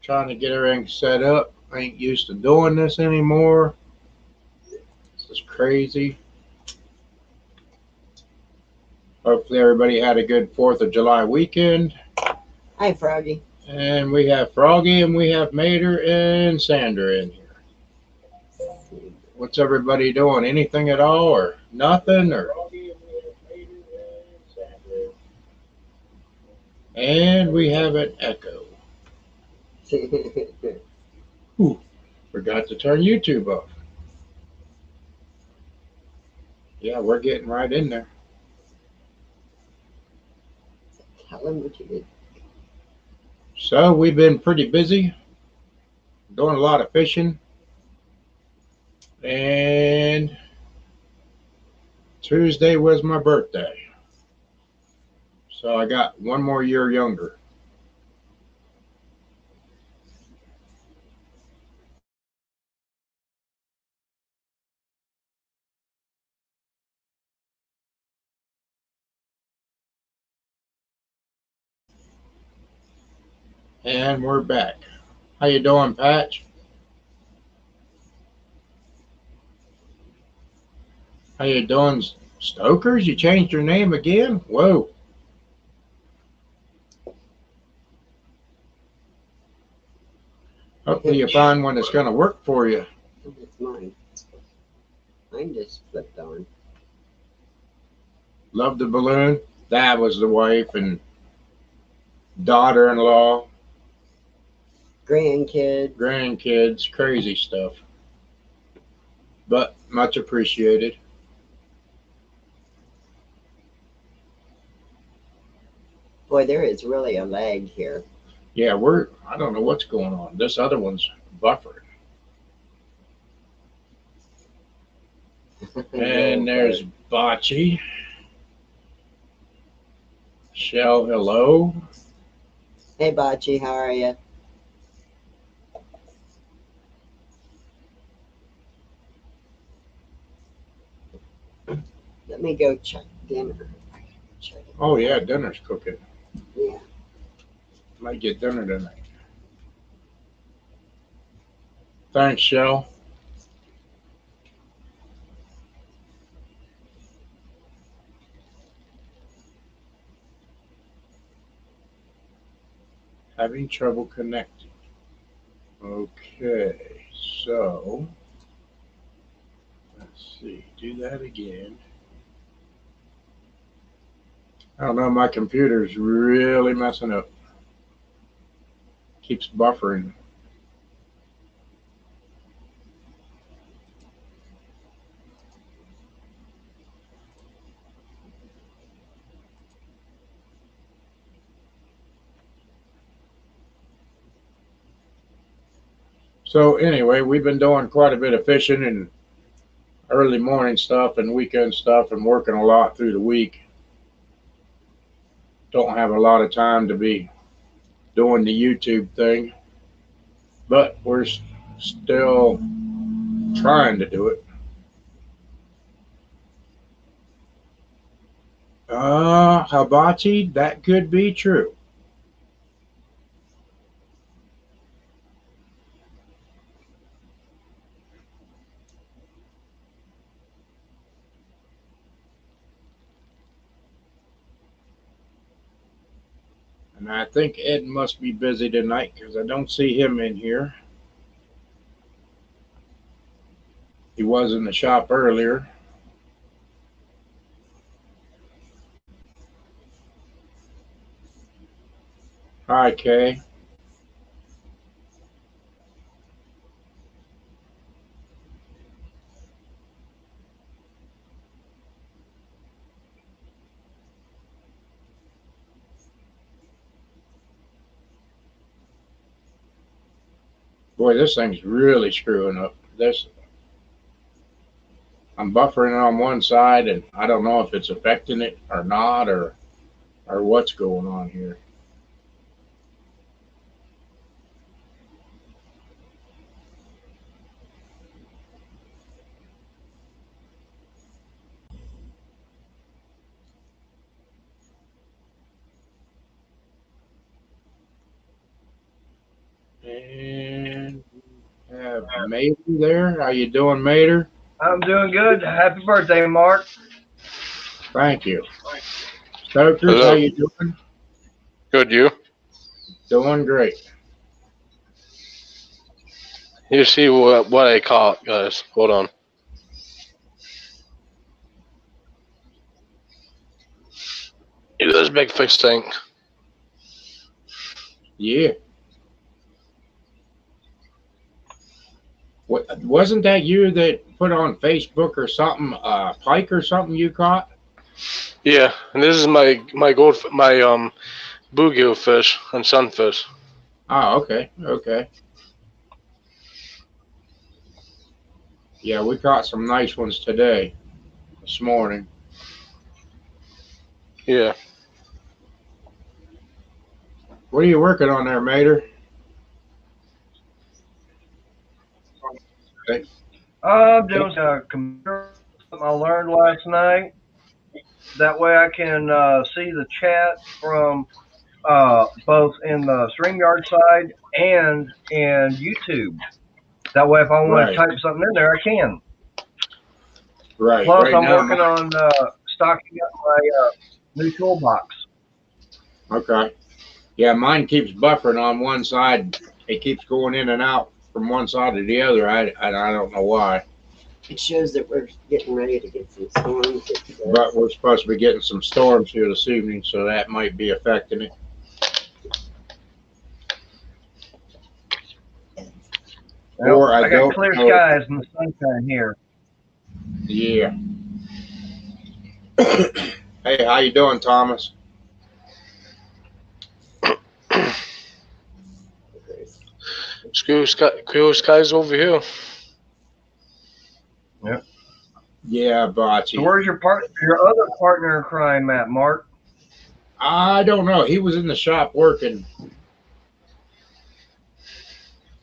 Trying to get everything set up. I ain't used to doing this anymore. This is crazy. Hopefully everybody had a good 4th of July weekend. Hi, Froggy. And we have Froggy and we have Mater and Sandra in here. What's everybody doing? Anything at all or nothing? Or and we have an echo. Ooh, forgot to turn YouTube off. Yeah, we're getting right in there. Tell him what you did. So we've been pretty busy, doing a lot of fishing, and Tuesday was my birthday. So I got one more year younger. And we're back. How you doing, Patch? How you doing, Stokers? You changed your name again? Whoa. Hopefully you find one that's going to work for you. It's mine. Mine just flipped on. Love the balloon. That was the wife and daughter-in-law, Grandkid. grandkids, crazy stuff. But much appreciated. Boy, there is really a lag here. Yeah, I don't know what's going on. This other one's buffering. And there's Bocce. Shell, hello. Hey, Bocce, how are you? Let me go check dinner. Check it. Oh, yeah, dinner's cooking. Yeah. Might get dinner tonight. Thanks, Shell. Having trouble connecting. Okay, so let's see. Do that again. I don't know, my computer's really messing up. Keeps buffering. So anyway, we've been doing quite a bit of fishing and early morning stuff and weekend stuff and working a lot through the week. Don't have a lot of time to be doing the YouTube thing, but we're still trying to do it. Hibachi, that could be true. And I think Ed must be busy tonight because I don't see him in here. He was in the shop earlier. Hi, Kay. Boy, this thing's really screwing up. I'm buffering on one side, and I don't know if it's affecting it or not, or what's going on here. And have Mater there. How you doing, Mater? I'm doing good. Happy birthday, Mark. Thank you. Stokers, Hello. how you doing? Good, you? Doing great. You see what I caught, guys. Hold on. Look at this big fish tank. Yeah. Wasn't that you that put on Facebook or something, pike or something you caught? Yeah, and this is my bluegill fish and sunfish. Oh, okay, okay. Yeah, we caught some nice ones today, this morning. Yeah. What are you working on there, Mater? I'm doing a computer something I learned last night. That way I can see the chat from both in the StreamYard side and in YouTube. That way if I want Right. to type something in there, I can. Right. Plus, Right I'm now, working on stocking up my new toolbox. Okay. Yeah, mine keeps buffering on one side. It keeps going in and out from one side to the other. I don't know why. It shows that we're getting ready to get some storms. But we're supposed to be getting some storms here this evening, so that might be affecting it. Well, Or I got don't clear know. skies and the sunshine here. Yeah. Hey, how you doing, Thomas? Clear skies over here. Yeah, So Bocce. where's your other partner in crime at, Mark? I don't know. He was in the shop working.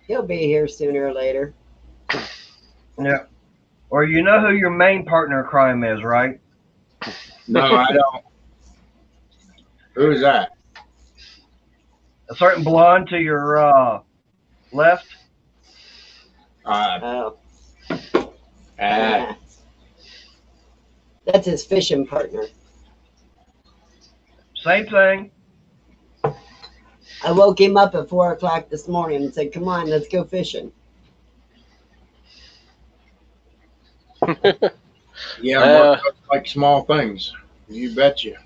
He'll be here sooner or later. Yeah. Or you know who your main partner in crime is, right? No, I don't. Who's that? A certain blonde to your left. Oh. Uh, That's his fishing partner. Same thing. I woke him up at 4 o'clock this morning and said, "Come on, let's go fishing." yeah, Mark does like small things. You betcha.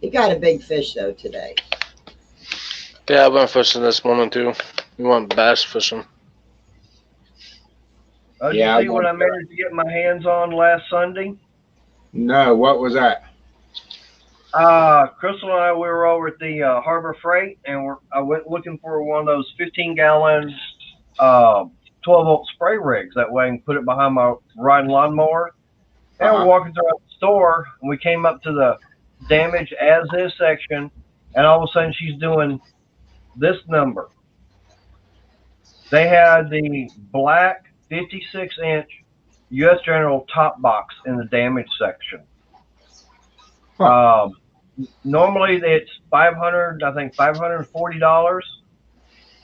He got a big fish though today. Yeah, I went fishing this morning too. We went bass fishing. Oh, did Yeah, you see what I managed to get my hands on last Sunday? No, what was that? Crystal and I, we were over at the Harbor Freight, and I went looking for one of those 15-gallon 12-volt spray rigs. That way I can put it behind my riding lawnmower. And we're walking throughout the store, and we came up to the damage as is section, and all of a sudden she's doing this number. They had the black 56-inch U.S. General top box in the damage section. Normally it's $500, I think $540.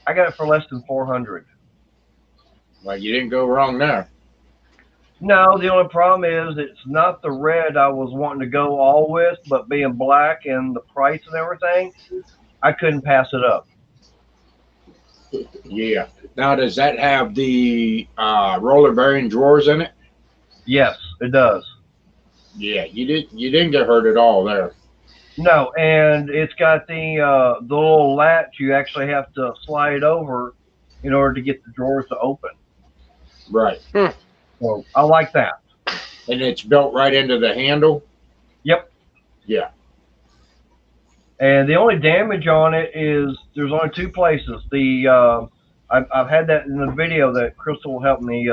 I got it for less than $400. Well, you didn't go wrong there. No, the only problem is it's not the red I was wanting to go all with, but being black and the price and everything, I couldn't pass it up. Yeah. Now, does that have the roller bearing drawers in it? Yes, it does. Yeah, you didn't get hurt at all there. No, and it's got the little latch you actually have to slide over in order to get the drawers to open. Right. So I like that. And it's built right into the handle? Yep. Yeah. And the only damage on it is there's only two places. I've had that in the video that Crystal helped me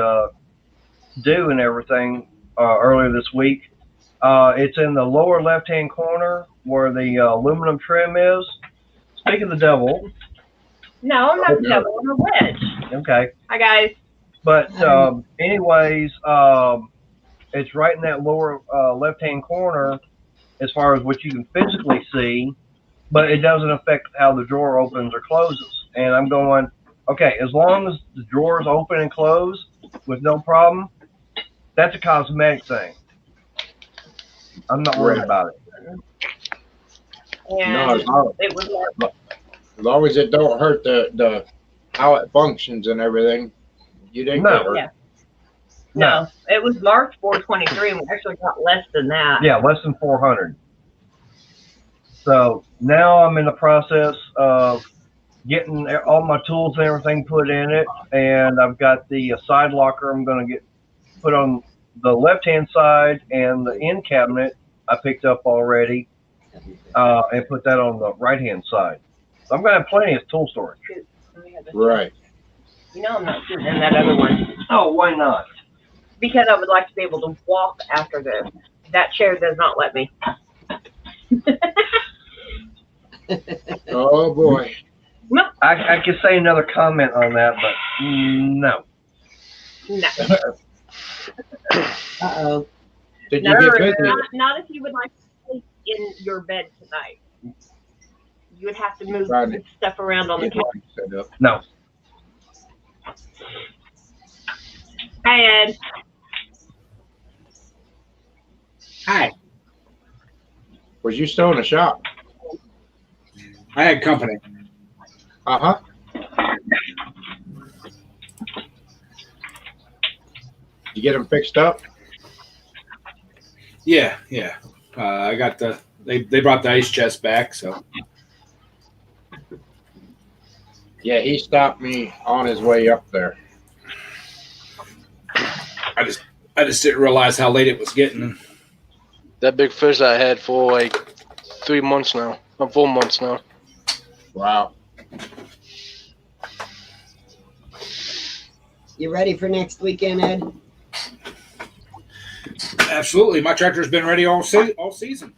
do and everything earlier this week. It's in the lower left-hand corner where the aluminum trim is. Speaking of the devil. No, I'm not the devil. I'm a witch. Okay. Hi, guys. But anyways, it's right in that lower left-hand corner as far as what you can physically see, but it doesn't affect how the drawer opens or closes. and I'm going, okay, as long as the drawers open and close with no problem, that's a cosmetic thing. I'm not worried Right. about it. No, And as long, it was marked, as long as it don't hurt the how it functions and everything, you didn't No. get hurt. Yeah. no, it was marked 423, and we actually got less than that. Yeah, less than 400. So now I'm in the process of getting all my tools and everything put in it, and I've got the side locker I'm going to get put on the left-hand side, and the end cabinet I picked up already, and put that on the right-hand side. So I'm going to have plenty of tool storage. Right. You know I'm not sitting in that other one Oh, why not? because I would like to be able to walk after this. That chair does not let me. Oh boy. I could say another comment on that, but no. No. Uh-oh. Did No, you get busy? not if you would like to sleep in your bed tonight. You would have to move Right. stuff around on the Get couch. lights set up. No. Hi, Ed. Hi, Was you still in the shop? I had company. Uh-huh. You get them fixed up? Yeah. I got they brought the ice chest back, so Yeah, he stopped me on his way up there. I just didn't realize how late it was getting. That big fish I had for like 3 months now. 4 months now. Wow. You ready for next weekend, Ed? Absolutely, my tractor's been ready all season.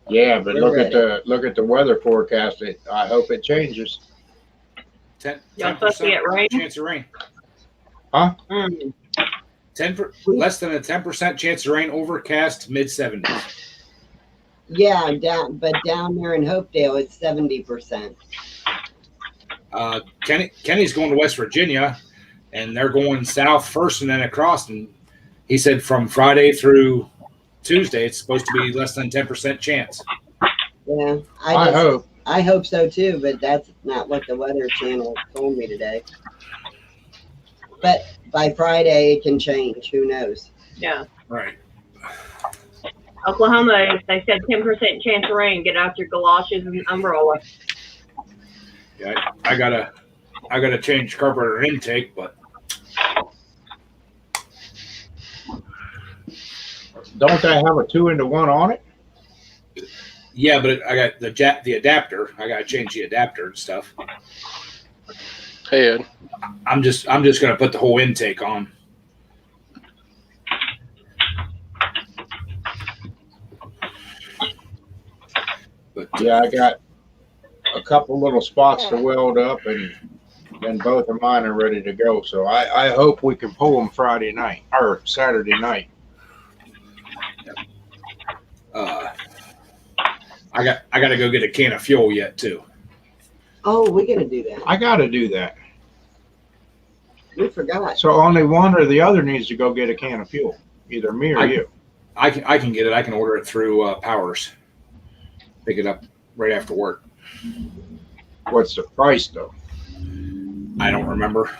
Yeah, but We're look ready. at the weather forecast. I hope it changes. 10 Y'all supposed to get rain? chance of rain. Mm. Less than a 10% chance of rain. Overcast, mid-70s. Yeah, down there in Hopedale, it's 70%. Kenny's going to West Virginia, and they're going south first and then across. And he said from Friday through Tuesday, it's supposed to be less than 10% chance. Yeah, I I hope so too, but that's not what the Weather Channel told me today. But by Friday, it can change. Who knows? Yeah. Right. Oklahoma, if they said 10% chance of rain, get out your galoshes and umbrella. Yeah, I gotta change carburetor intake, but don't they have a 2-into-1 on it? yeah, but I got the adapter. I gotta change the adapter and stuff. Hey, Ed. I'm just gonna put the whole intake on. But Yeah, I got a couple little spots to weld up, and then both of mine are ready to go. So I hope we can pull them Friday night or Saturday night. I got to go get a can of fuel yet too. Oh, we gotta do that. I got to do that. We forgot. So only one or the other needs to go get a can of fuel, either me or you. I can get it. I can order it through Powers. Pick it up right after work. What's the price though? I don't remember.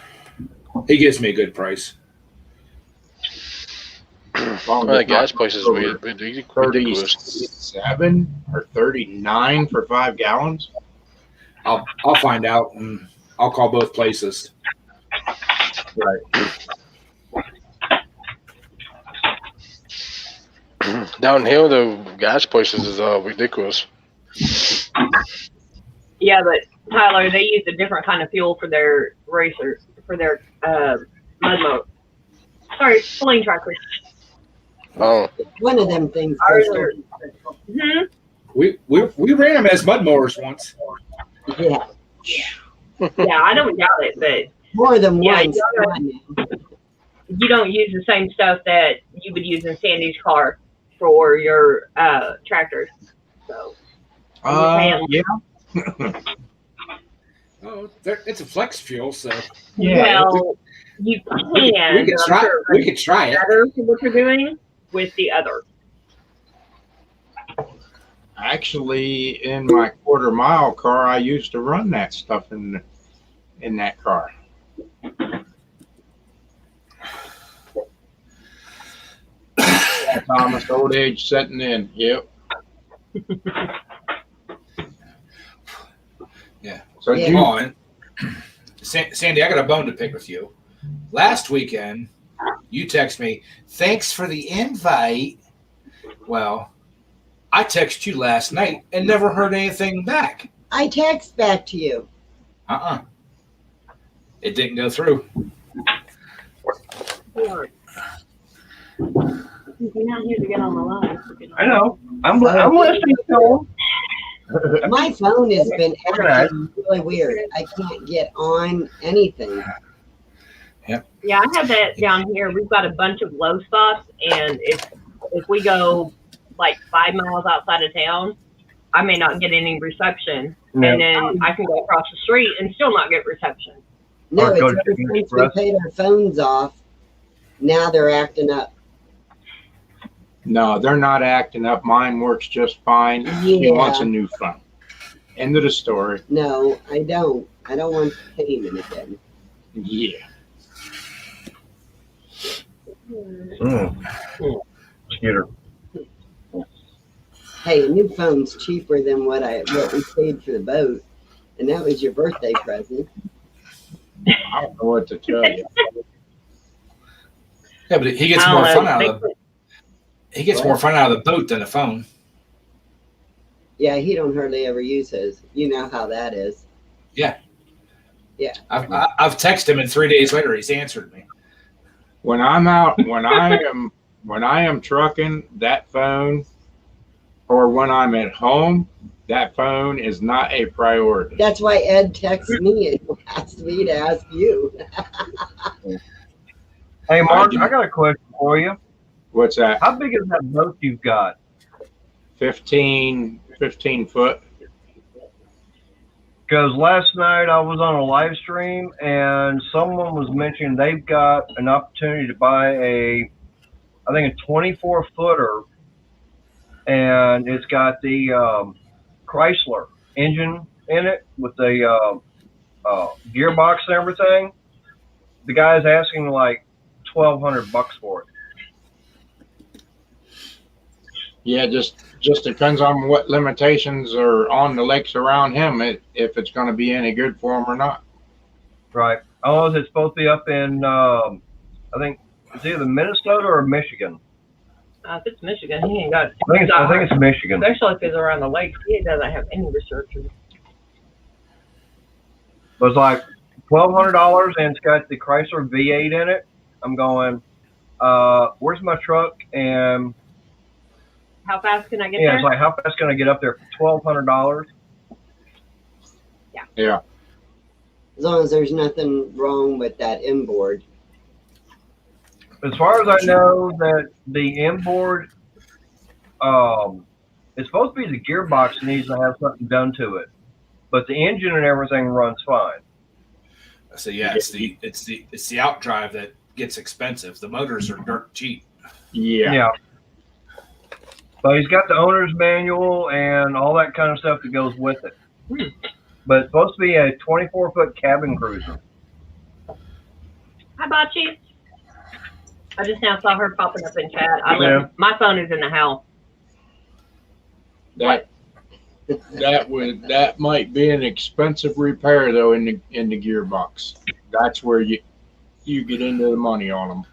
He gives me a good price. Well, the gas prices were ridiculous. 37 or 39 for 5 gallons. I'll find out and I'll call both places. Right. Down here, the gas prices is ridiculous. Yeah, but Tyler, they use a different kind of fuel for their racers, for their mud mower. Sorry, pulling tractors. Oh, One of them things. Ours goes are- to- We ran them as mud mowers once. Yeah, Yeah, I don't doubt it, but more than Yeah, once. you Come on now. you don't use the same stuff that you would use in Sandy's car for your tractors. So Yeah. Oh, it's a flex fuel, so Well, you can. we could but I'm try. sure We could try it. better for what you're doing with the other. Actually, in my quarter mile car, I used to run that stuff in that car. Thomas, old age setting in. Yep. Yeah. So Yeah. you, Oh, and Sandy, I got a bone to pick with you. Last weekend, you text me, "Thanks for the invite." Well, I texted you last night and never heard anything back. I text back to you. It didn't go through. You're not here to get on the line. I know. I'm listening to them. My phone has been Organized. acting really weird. I can't get on anything. Yeah, I have that down here. We've got a bunch of low spots, and if we go like 5 miles outside of town, I may not get any reception, and then I can go across the street and still not get reception. No, Or it's go ever to since we Express. paid our phones off. Now they're acting up. no, they're not acting up. Mine works just fine. He Yeah. wants a new phone. End of the story. No, I don't. I don't want payment again. Yeah. Skeeter. Hey, a new phone's cheaper than what we paid for the boat, and that was your birthday present. I don't know what to tell you. Yeah, but he gets I more don't fun know. out of the boat than a phone. Yeah, he don't hardly ever use his. You know how that is. I've texted him, and 3 days later he's answered me. When I'm out, when I am trucking, that phone, or when I'm at home, that phone is not a priority. That's why Ed texted me and asked me to ask you. Hey, Mark, I got a question for you. What's that? How big is that boat you've got? 15 foot. Because last night I was on a live stream and someone was mentioning they've got an opportunity to buy I think a 24 footer, and it's got the Chrysler engine in it with the gearbox and everything. The guy's asking like $1,200 for it. Yeah, just depends on what limitations are on the lakes around him, if it's going to be any good for him or not. Right. Oh, it's supposed to be up in I think it's either Minnesota or Michigan. If it's Michigan, he ain't got. I think it's Michigan. Especially if it's around the lake, he doesn't have any researchers. But it's like $1,200 and it's got the Chrysler V8 in it. I'm going, where's my truck? And How fast can I get yeah, there? it's like, how fast can I get up there for $1,200? Yeah. As long as there's nothing wrong with that inboard. As far as I know, that the inboard, it's supposed to be the gearbox that needs to have something done to it, but the engine and everything runs fine. So yeah, it's the outdrive that gets expensive. The motors are dirt cheap. Yeah. So he's got the owner's manual and all that kind of stuff that goes with it. But it's supposed to be a 24-foot cabin cruiser. How about you? I just now saw her popping up in chat. My phone is in the house. That might be an expensive repair though in the gearbox. That's where you get into the money on them.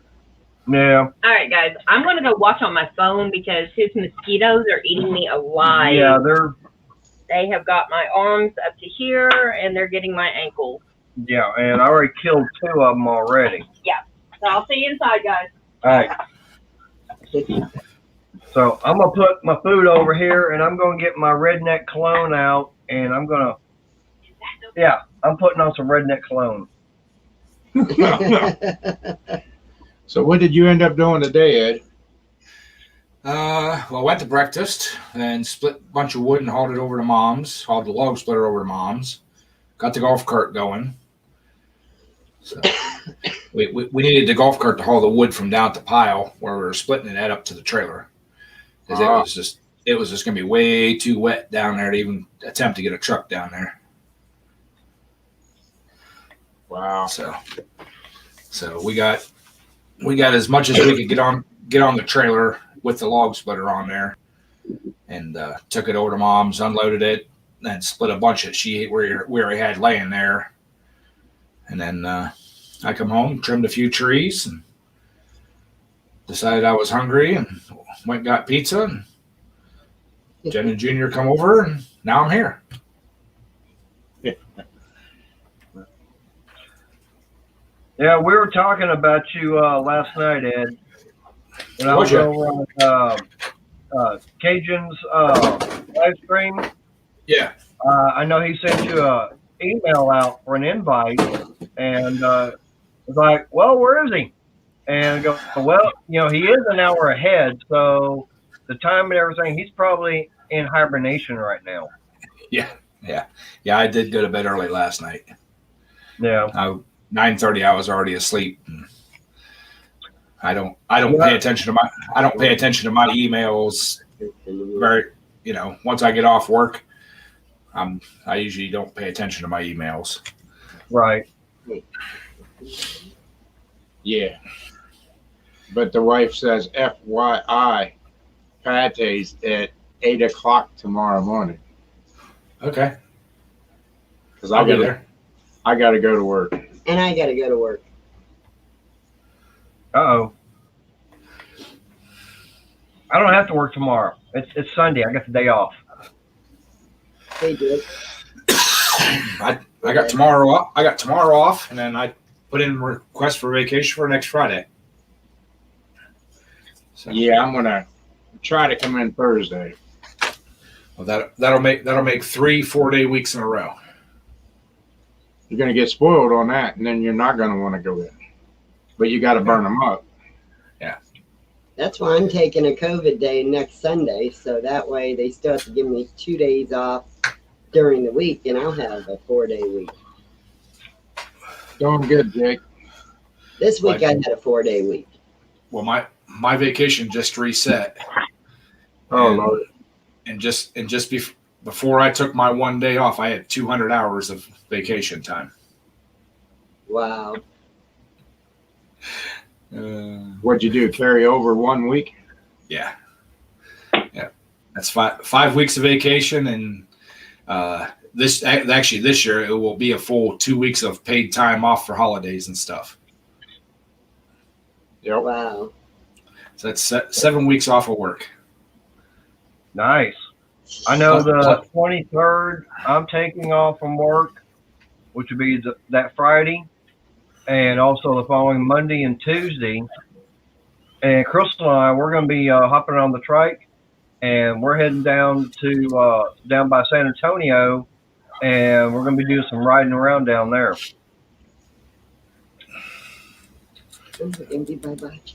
Yeah. All right, guys. I'm going to go watch on my phone because his mosquitoes are eating me alive. Yeah, They have got my arms up to here, and they're getting my ankles. yeah, and I already killed 2 of them already. So I'll see you inside, guys. All right. So I'm gonna put my food over here, and I'm gonna get my redneck cologne out, and I'm putting on some redneck cologne. So what did you end up doing today, Ed? Well, I went to breakfast and split a bunch of wood and hauled the log splitter over to Mom's. got the golf cart going. So we needed the golf cart to haul the wood from down at the pile where we were splitting it up to the trailer. Because it was just going to be way too wet down there to even attempt to get a truck down there. Wow. So we got as much as we could get on the trailer with the log splitter on there, and took it over to Mom's, unloaded it, and split a bunch of sheet we already had laying there. And then I come home, trimmed a few trees, and decided I was hungry, and went and got pizza. And Jen and Junior come over, and now I'm here. Yeah, we were talking about you last night, Ed. When I was Was ya? over on Cajun's live stream. Yeah. I know he sent you a email out for an invite, and was like, "Well, where is he?" And I go, "Well, he is an hour ahead, so the time and everything, he's probably in hibernation right now." Yeah. I did go to bed early last night. Yeah. 9:30, I was already asleep. I don't pay attention to my emails very. Once I get off work, I usually don't pay attention to my emails. Right. Yeah. But the wife says, FYI, Pate's at 8 o'clock tomorrow morning. Okay. Because I'll be there. I got to go to work. And I gotta go to work. Uh-oh. I don't have to work tomorrow. It's Sunday. I got the day off. They do. I got tomorrow off. I got tomorrow off, and then I put in a request for vacation for next Friday. So, Yeah, I'm going to try to come in Thursday. well, that'll make 3 4-day weeks in a row. You're going to get spoiled on that, and then you're not going to want to go in. But you got to burn them up. That's why I'm taking a COVID day next Sunday, so that way they still have to give me 2 days off during the week, and I'll have a 4-day week. Doing good, Jake. This week I had a 4-day week. Well, my vacation just reset. Oh, And- Lord. And before I took my 1 day off, I had 200 hours of vacation time. Wow. What'd you do? Carry over 1 week? Yeah. That's 5 weeks of vacation, and this year it will be a full 2 weeks of paid time off for holidays and stuff. Yep. Wow. So that's 7 weeks off of work. Nice. I know the 23rd I'm taking off from work, which would be that Friday, and also the following Monday and Tuesday. And Crystal and I, we're going to be hopping on the trike, and we're heading down to down by San Antonio, and we're going to be doing some riding around down there. Empty my box.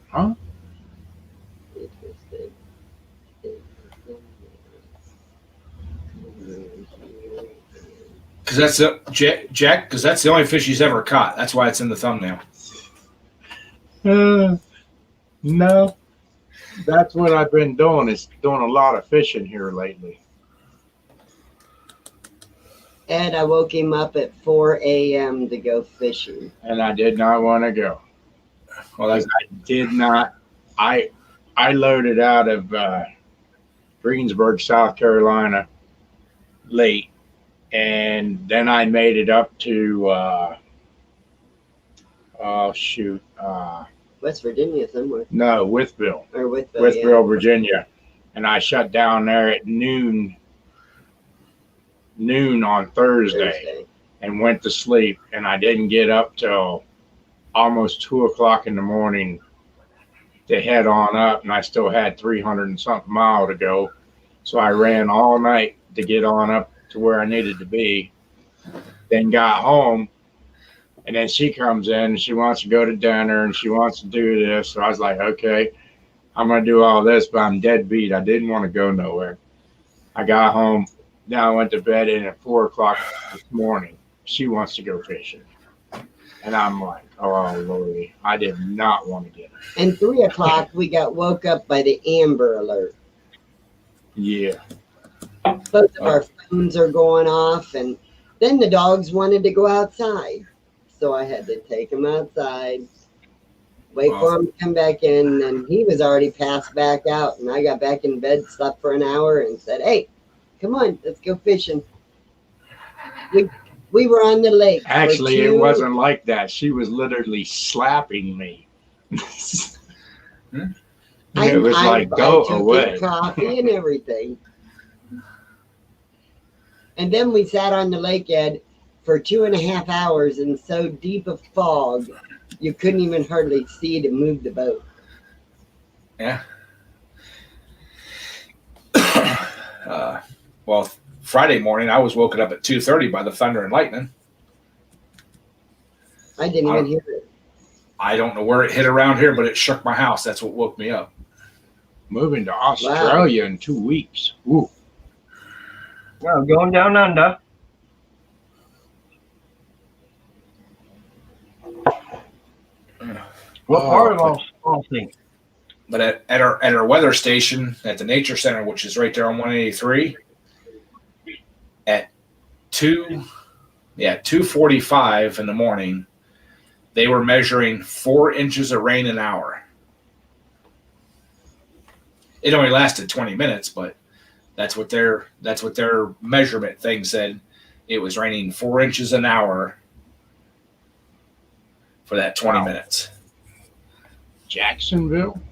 Huh? Because that's Jack. Because that's the only fish he's ever caught. That's why it's in the thumbnail. No. That's what I've been doing, is doing a lot of fishing here lately. Ed, I woke him up at 4 a.m. to go fishing. And I did not want to go. Well, that's I did not. I loaded out of Greensburg, South Carolina late. And then I made it up to, West Virginia somewhere. no, Withville, Or with Withville, Virginia. And I shut down there at noon on Thursday and went to sleep. And I didn't get up till almost 2 o'clock in the morning to head on up. And I still had 300 and something mile to go. So I ran all night to get on up to where I needed to be. Then got home. And then she comes in and she wants to go to dinner and she wants to do this. So I was like, okay. I'm gonna do all this, but I'm dead beat. I didn't want to go nowhere. I got home, then I went to bed, and at 4 o'clock this morning, she wants to go fishing. And I'm like, oh Lordy, I did not want to get her. And 3 o'clock, we got woke up by the Amber Alert. Yeah. Both of our phones are going off, and then the dogs wanted to go outside. So I had to take them outside, wait for him to come back in, and he was already passed back out. And I got back in bed, slept for an hour, and said, hey, come on, let's go fishing. We were on the lake. Actually, it wasn't like that. She was literally slapping me. It was like, go I took away. his coffee and everything. And then we sat on the lake, Ed, for 2.5 hours in so deep a fog, you couldn't even hardly see to move the boat. Yeah. Well, Friday morning, I was woken up at 2:30 by the thunder and lightning. I didn't even hear it. I don't know where it hit around here, but it shook my house. That's what woke me up. Moving to Australia in 2 weeks. Ooh. Well, going down under. What part of Austin? But at our weather station at the Nature Center, which is right there on 183, at 2:45 in the morning, they were measuring 4 inches of rain an hour. It only lasted 20 minutes, but that's what their measurement thing said. It was raining 4 inches an hour for that 20 minutes. Jacksonville?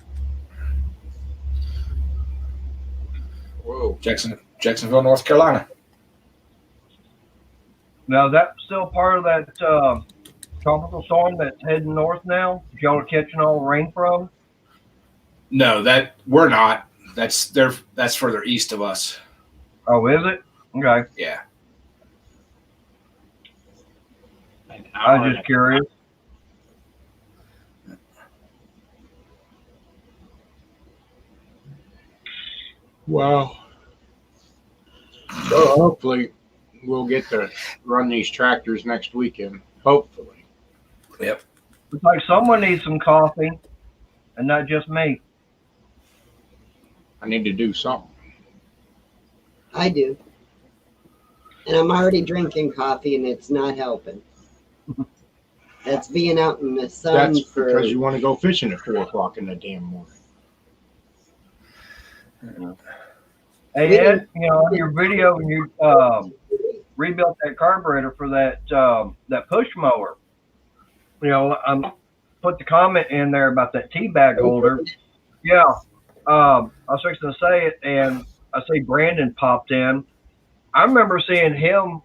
Whoa. Jacksonville, North Carolina. Now, that's still part of that tropical storm that's heading north now? Y'all are catching all the rain from? No, that we're not. That's further east of us. Oh, is it? Okay. Yeah. I was just curious. Wow. So hopefully we'll get to run these tractors next weekend. Hopefully. Yep. It's like someone needs some coffee, and not just me. I need to do something. I do. And I'm already drinking coffee, and it's not helping. That's being out in the sun That's for... because you want to go fishing at 4 o'clock in the damn morning. Hey, Ed, on your video, when you rebuilt that carburetor for that push mower, put the comment in there about that tea bag holder. Yeah, I was fixing to say it, and I see Brandon popped in. I remember seeing him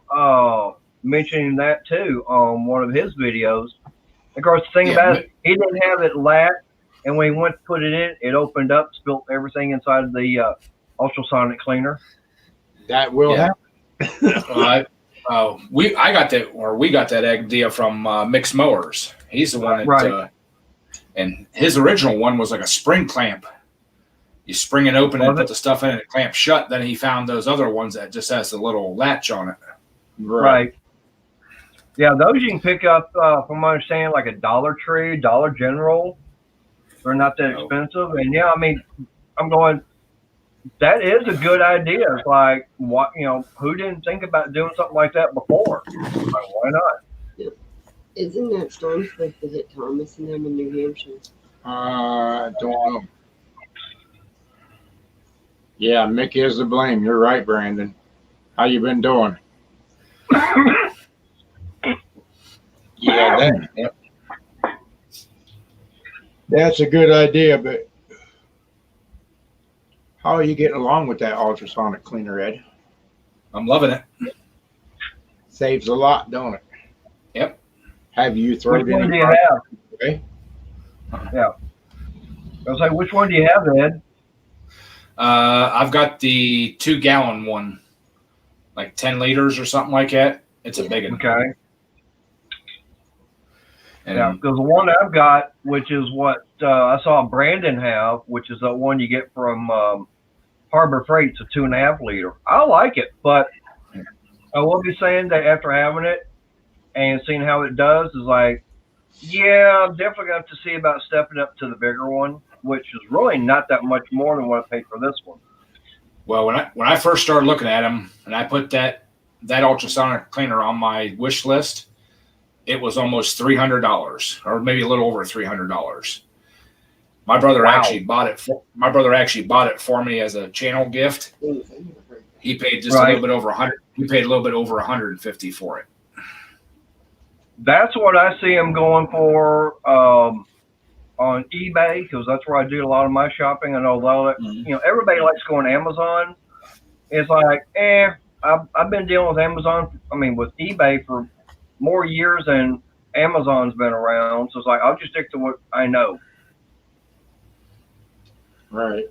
mentioning that too on one of his videos. Of course, the thing about it, he didn't have it latched, and when he went to put it in, it opened up, spilt everything inside of the ultrasonic cleaner. That will happen. We got that idea from Mixed Mowers. He's the one that, right. And his original one was like a spring clamp. You spring it open and put the stuff in and it clamps shut. Then he found those other ones that just has the little latch on it. Right. Yeah, those you can pick up, from my understanding, like a Dollar Tree, Dollar General. They're not that expensive. And yeah, I mean, I'm going, that is a good idea. It's like, what, who didn't think about doing something like that before? Like, why not? Isn't that storm supposed to hit Thomas and them in New Hampshire? I don't know. Yeah, Mick is to blame. You're right, Brandon. How you been doing? Yeah, that's a good idea, but how are you getting along with that ultrasonic cleaner, Ed? I'm loving it. Saves a lot, don't it? Yep. Have you thrown Which one any do you have? away? Yeah. I was like, which one do you have, Ed? I've got the 2-gallon one, like 10 liters or something like that. It's a big one. Okay. And Yeah, because the one I've got, which is what, I saw Brandon have, which is the one you get from Harbor Freight. It's a 2.5 liter. I like it, but I will be saying that after having it and seeing how it does is like, yeah, I'm definitely going to have to see about stepping up to the bigger one, which is really not that much more than what I paid for this one. Well, when I first started looking at them, and I put that ultrasonic cleaner on my wish list, it was almost $300, or maybe a little over $300. My brother Wow. actually bought it. My brother actually bought it for me as a channel gift. He paid just a little bit over 100. He paid a little bit over 150 for it. That's what I see them going for on eBay, because that's where I do a lot of my shopping. I know a lot of everybody likes going to Amazon. It's like, I've been dealing with Amazon. I mean, with eBay for more years than Amazon's been around. So it's like, I'll just stick to what I know. Right.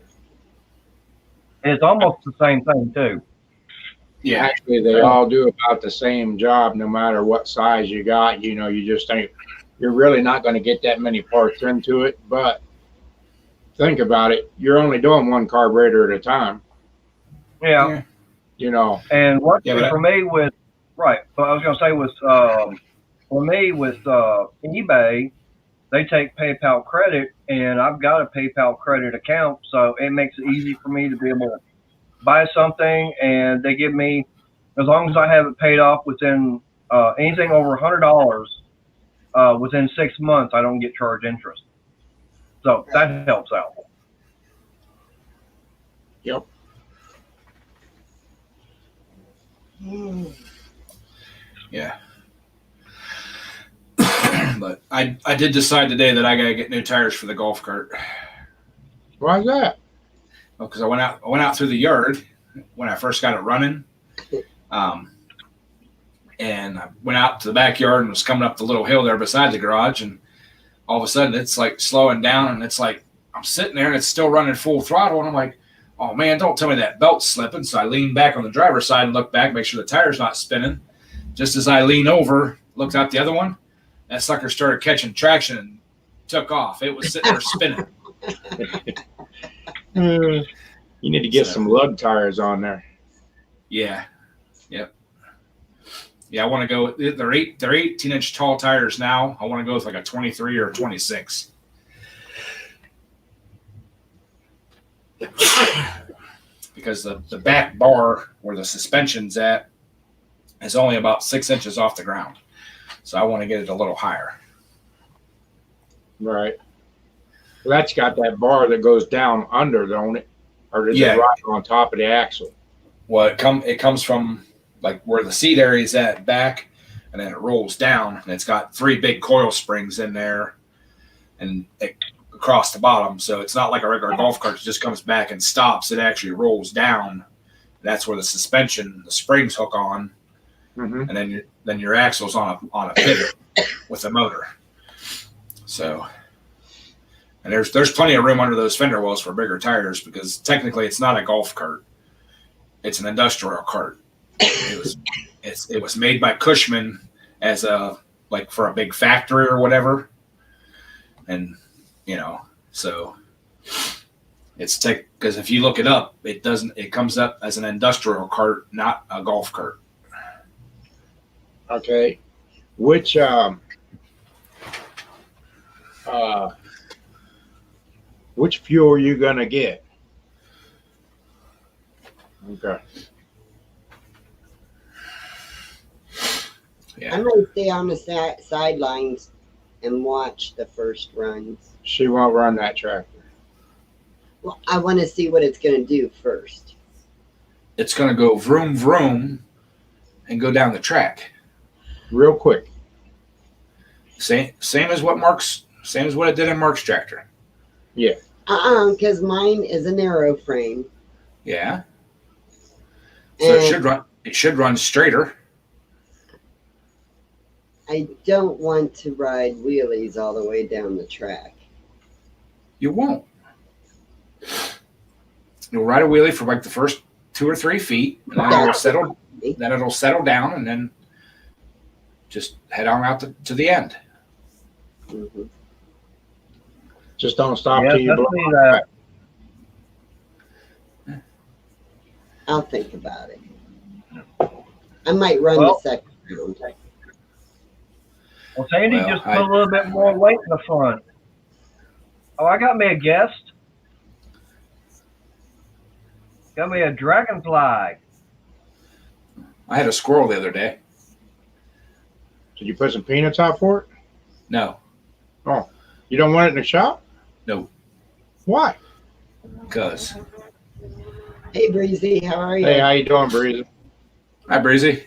And it's almost the same thing too. Yeah, Actually, they all do about the same job, no matter what size you got. You know, you just think you're really not going to get that many parts into it. But think about it. You're only doing one carburetor at a time, Yeah. you know. And what Yeah, for me with but I was gonna say with for me with eBay, they take PayPal credit, and I've got a PayPal credit account, so it makes it easy for me to be able to buy something, and they give me, as long as I have it paid off within anything over $100 within 6 months, I don't get charged interest. So that helps out. Yep. yeah. But I did decide today that I gotta get new tires for the golf cart. Why's that? Because I went out through the yard when I first got it running, and I went out to the backyard and was coming up the little hill there beside the garage, and all of a sudden it's like slowing down, and it's like I'm sitting there and it's still running full throttle, and I'm like, oh man, don't tell me that belt's slipping. So I lean back on the driver's side and look back, make sure the tire's not spinning. Just as I lean over, looked out the other one, that sucker started catching traction and took off. It was sitting there spinning. You need to get some lug tires on there. Yeah. Yep. Yeah, I want to go. They're 18-inch tall tires now. I want to go with like a 23 or a 26. Because the back bar where the suspension's at is only about 6 inches off the ground. So I want to get it a little higher. Right. Well, that's got that bar that goes down under, don't it? Or does Yeah. it ride on top of the axle? Well, it comes from like where the seat area is at back, and then it rolls down, and it's got 3 big coil springs in there, and across the bottom. So it's not like a regular golf cart that just comes back and stops. It actually rolls down. That's where the suspension, the springs hook on, Mm-hmm. and then your axle's on a pivot with a motor. So, and there's plenty of room under those fender wells for bigger tires, because technically it's not a golf cart; it's an industrial cart. It was made by Cushman as like for a big factory or whatever, and so it's because if you look it up, it comes up as an industrial cart, not a golf cart. Okay. Which fuel are you gonna get? Okay. Yeah. I'm gonna stay on the sidelines and watch the first runs. She won't run that tractor. Well, I want to see what it's gonna do first. It's going to go vroom vroom and go down the track. Real quick. Same as what it did in Mark's tractor. Because mine is a narrow frame. Yeah. So And it should run straighter. I don't want to ride wheelies all the way down the track. You won't. You'll ride a wheelie for like the first 2 or 3 feet, and then it'll settle down, and then just head on out to the end. Mm-hmm. Just don't stop Yes, till you I blow. see that. I'll think about it. I might run Well- the second round. Well, Sandy Well, just put a little bit more weight in the front. Oh, I got me a guest. Got me a dragonfly. I had a squirrel the other day. Did you put some peanuts out for it? No, You don't want it in the shop? No. Why? because. Hey, Breezy, how are you? Hey, how you doing, Breezy? Hi, Breezy.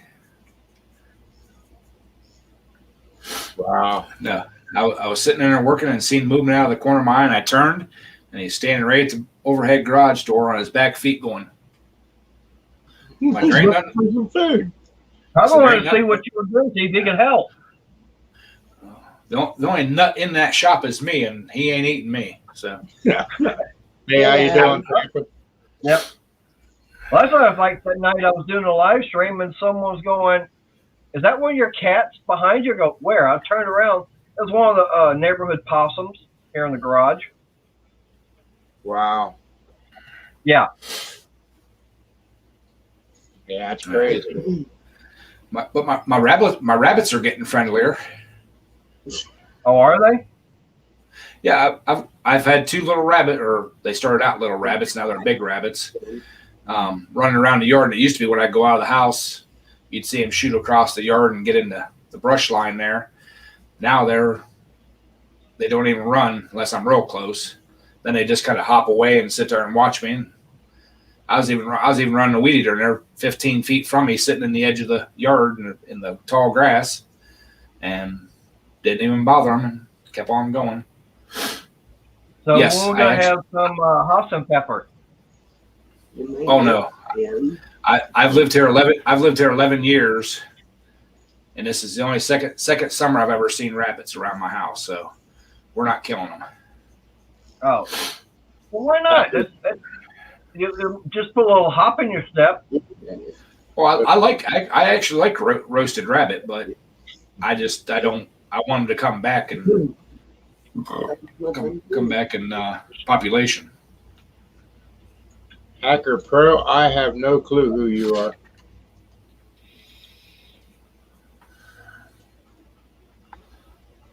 Wow. No, I was sitting in there working and seen movement out of the corner of my eye, and I turned, and he's standing right at the overhead garage door on his back feet going, like, there ain't nothing. For some food. I So there wanted ain't to see what you were doing, see if you could help. The only nut in that shop is me, and he ain't eating me. So Hey, how you doing? Yep. Well, that's what like that night I was doing a live stream and someone was going, "Is that one of your cats behind you?" I go, "Where?" I turned around. It was one of the neighborhood possums here in the garage. Wow. Yeah. Yeah, that's crazy. but my rabbits are getting friendlier. Oh, are they? Yeah, I've had two little or they started out little rabbits, now they're big rabbits, running around the yard. And it used to be when I go out of the house, you'd see them shoot across the yard and get into the brush line there. Now they don't even run unless I'm real close. Then they just kind of hop away and sit there and watch me. And I was even running a weed eater, and they're 15 feet from me, sitting in the edge of the yard in the tall grass, and didn't even bother them and kept on going. So Yes, we're gonna I actually- have some Hosson pepper. Oh no, I've lived here 11 years, and this is the only second summer I've ever seen rabbits around my house. So we're not killing them. Oh, well, why not? You just put a little hop in your step. Well, I actually like roasted rabbit, but I want them to come back and come back in population. Hacker Pro, I have no clue who you are.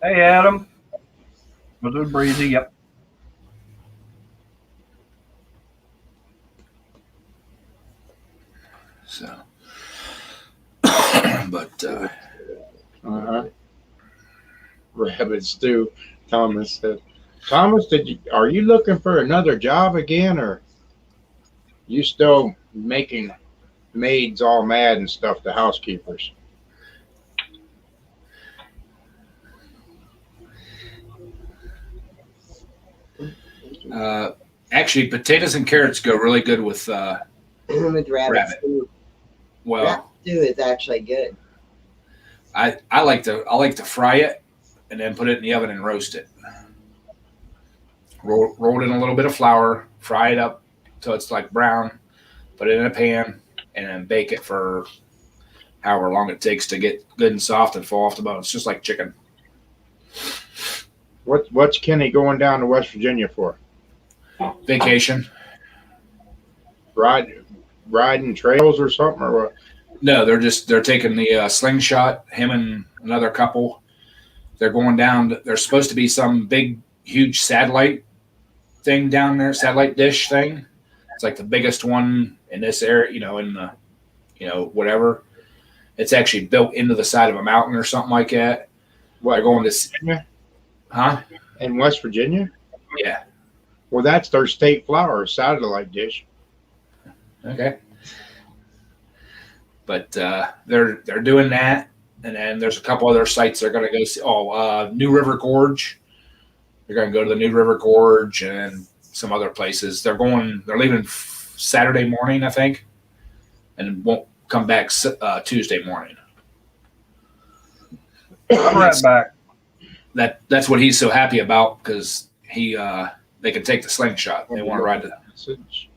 Hey, Adam. Was it Breezy? Yep. So, but Uh-huh. Rabbit stew. Thomas said. Thomas, are you looking for another job again, or you still making maids all mad and stuff, the housekeepers? actually, potatoes and carrots go really good with. With rabbit stew. Well, Rabbit stew is actually good. I like to fry it and then put it in the oven and roast it. Roll it in a little bit of flour, fry it up till it's like brown, put it in a pan, and then bake it for however long it takes to get good and soft and fall off the bone. It's just like chicken. What's Kenny going down to West Virginia for? Vacation. Riding trails or something, or what? No, they're taking the slingshot. Him and another couple. They're going down. There's supposed to be some big, huge satellite thing down there, satellite dish thing. It's like the biggest one in this area, in the, whatever. It's actually built into the side of a mountain or something like that. What, They're going to, Virginia? huh? In West Virginia? Yeah. Well, that's their state flower, satellite dish. Okay. But they're doing that, and then there's a couple other sites they're going to go see. New River Gorge. They're going to go to the New River Gorge and some other places. They're leaving Saturday morning, I think, and won't come back Tuesday morning. I'm right back. That's what he's so happy about, because they can take the slingshot. They want to ride the. Message.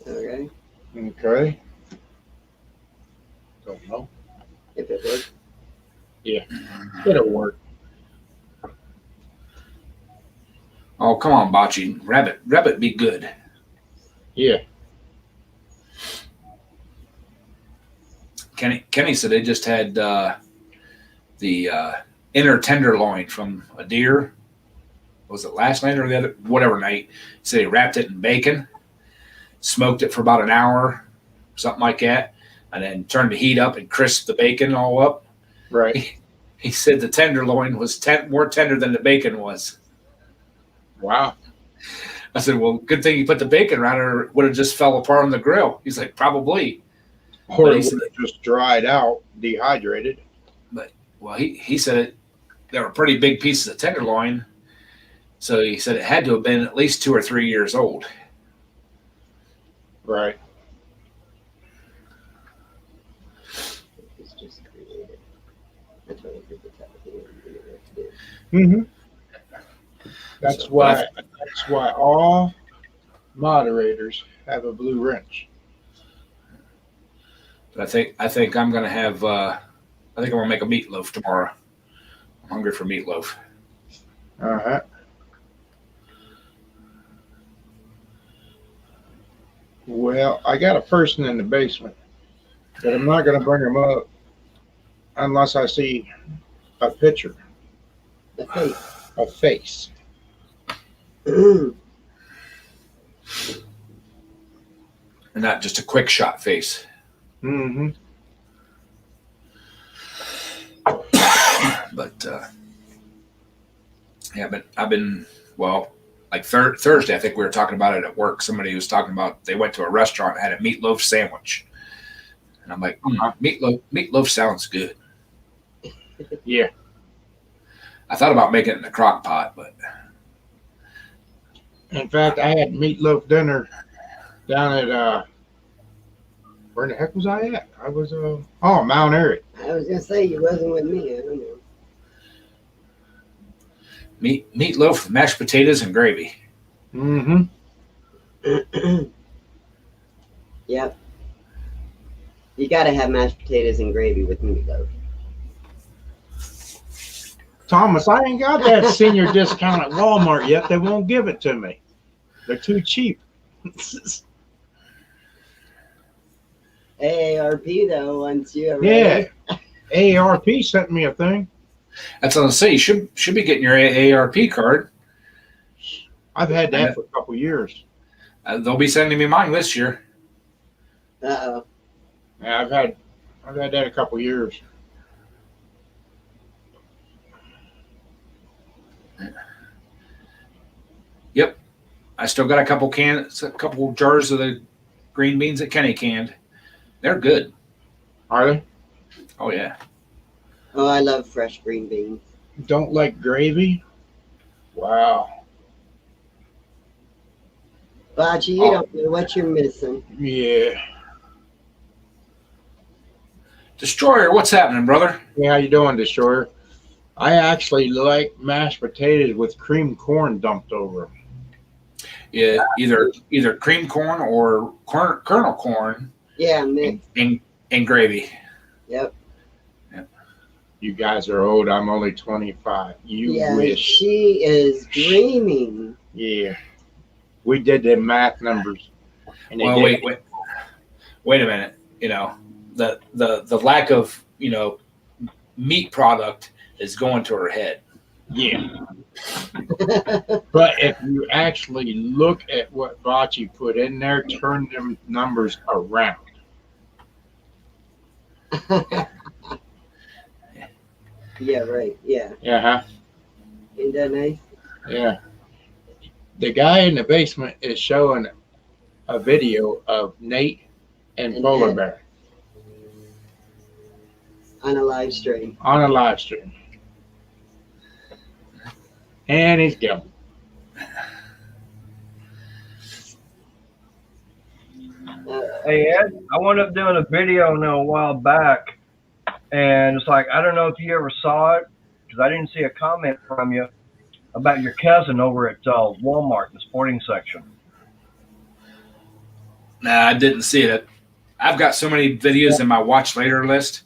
Okay. Okay. Don't know. If it works. It'll work. Oh, come on, Bocce. Rabbit be good. Yeah. Kenny said they just had the inner tenderloin from a deer. Was it last night or the other, whatever night? So they wrapped it in bacon, smoked it for about an hour, something like that, and then turned the heat up and crisped the bacon all up. Right. He said the tenderloin was more tender than the bacon was. Wow. I said, well, good thing you put the bacon around it, or it would have just fell apart on the grill. He's like, probably. Or But it he said, would have just dried out, dehydrated. well, he said there were pretty big pieces of tenderloin. So he said it had to have been at least 2 or 3 years old. Right. It's just created. That's what I think it's happening. Mm-hmm. That's why all moderators have a blue wrench. But I think I'm gonna have I think I'm gonna make a meatloaf tomorrow. I'm hungry for meatloaf. Uh-huh. Well, I got a person in the basement, but I'm not going to bring him up unless I see a picture, Okay. a face. And not just a quick shot face. Mm-hmm. But yeah, but I've been like Thursday. I think we were talking about it at work. Somebody was talking about they went to a restaurant and had a meatloaf sandwich, and I'm like, meatloaf sounds good. Yeah. I thought about making it in a crock pot, but In fact, I had meatloaf dinner down at where the heck was I at? I was Mount Airy. I was gonna say you wasn't with me. I don't know. meatloaf, mashed potatoes, and gravy. Mm-hmm. Yep. You gotta have mashed potatoes and gravy with meatloaf. Thomas, I ain't got that senior discount at Walmart yet. They won't give it to me. They're too cheap. AARP though, once you ever Yeah. AARP sent me a thing. That's what I'm saying. You should be getting your AARP card. I've had that for a couple years. They'll be sending me mine this year. Uh-oh. Yeah, I've had that a couple years. Yep, I still got a couple jars of the green beans that Kenny canned. They're good. Are they? Oh yeah. Oh, I love fresh green beans. Don't like gravy? Wow. Bocce, you don't know what you're missing. Yeah. Destroyer, what's happening, brother? Hey, how you doing, Destroyer? I actually like mashed potatoes with cream corn dumped over them. Yeah, either cream corn or kernel corn Yeah, mix. and gravy. Yep. You guys are old. I'm only 25. You Yeah, wish. she is dreaming. Yeah. We did the math numbers. And they Well, did. wait a minute. You know, the lack of meat product is going to her head. Yeah. But if you actually look at what Bocce put in there, turn them numbers around. Yeah, right. Yeah. Yeah. Ain't that nice? Yeah. The guy in the basement is showing a video of Nate and And Polar Ed. Bear On a live stream. on a live stream. And he's going. Hey Ed, I wound up doing a video now a while back, and it's like I don't know if you ever saw it because I didn't see a comment from you about your cousin over at Walmart in the sporting section. Nah, I didn't see it. I've got so many videos in my watch later list,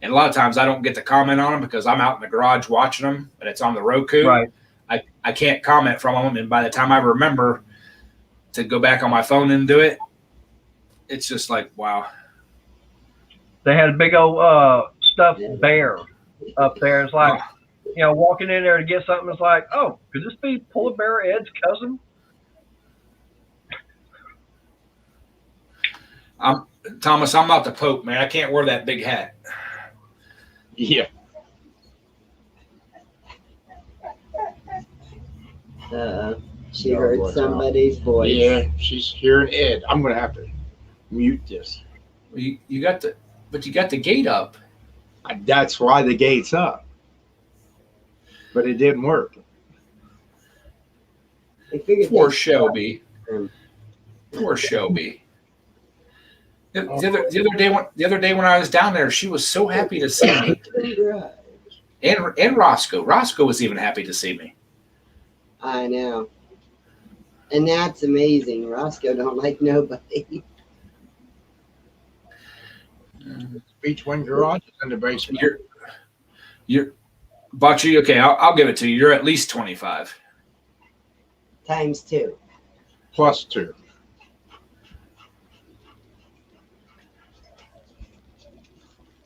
And a lot of times I don't get to comment on them because I'm out in the garage watching them, and it's on the Roku. Right. I can't comment from them, and by the time I remember to go back on my phone and do it, it's just like, wow. They had a big old stuffed bear up there. It's like, walking in there to get something. It's like, oh, could this be Polar Bear Ed's cousin? Thomas, I'm not the Pope, man. I can't wear that big hat. Yeah. She heard somebody's voice. Yeah, she's hearing Ed. I'm gonna have to mute this. You got the gate up. That's why the gate's up. But it didn't work. I figured Poor they- Shelby. Poor Shelby. The other day when I was down there, she was so happy to see me. And Roscoe. Roscoe was even happy to see me. I know. And that's amazing. Roscoe don't like nobody. Beach Wing Garage is in the basement. You're Bocce, okay, I'll give it to you. You're at least 25. Times 2. Plus 2.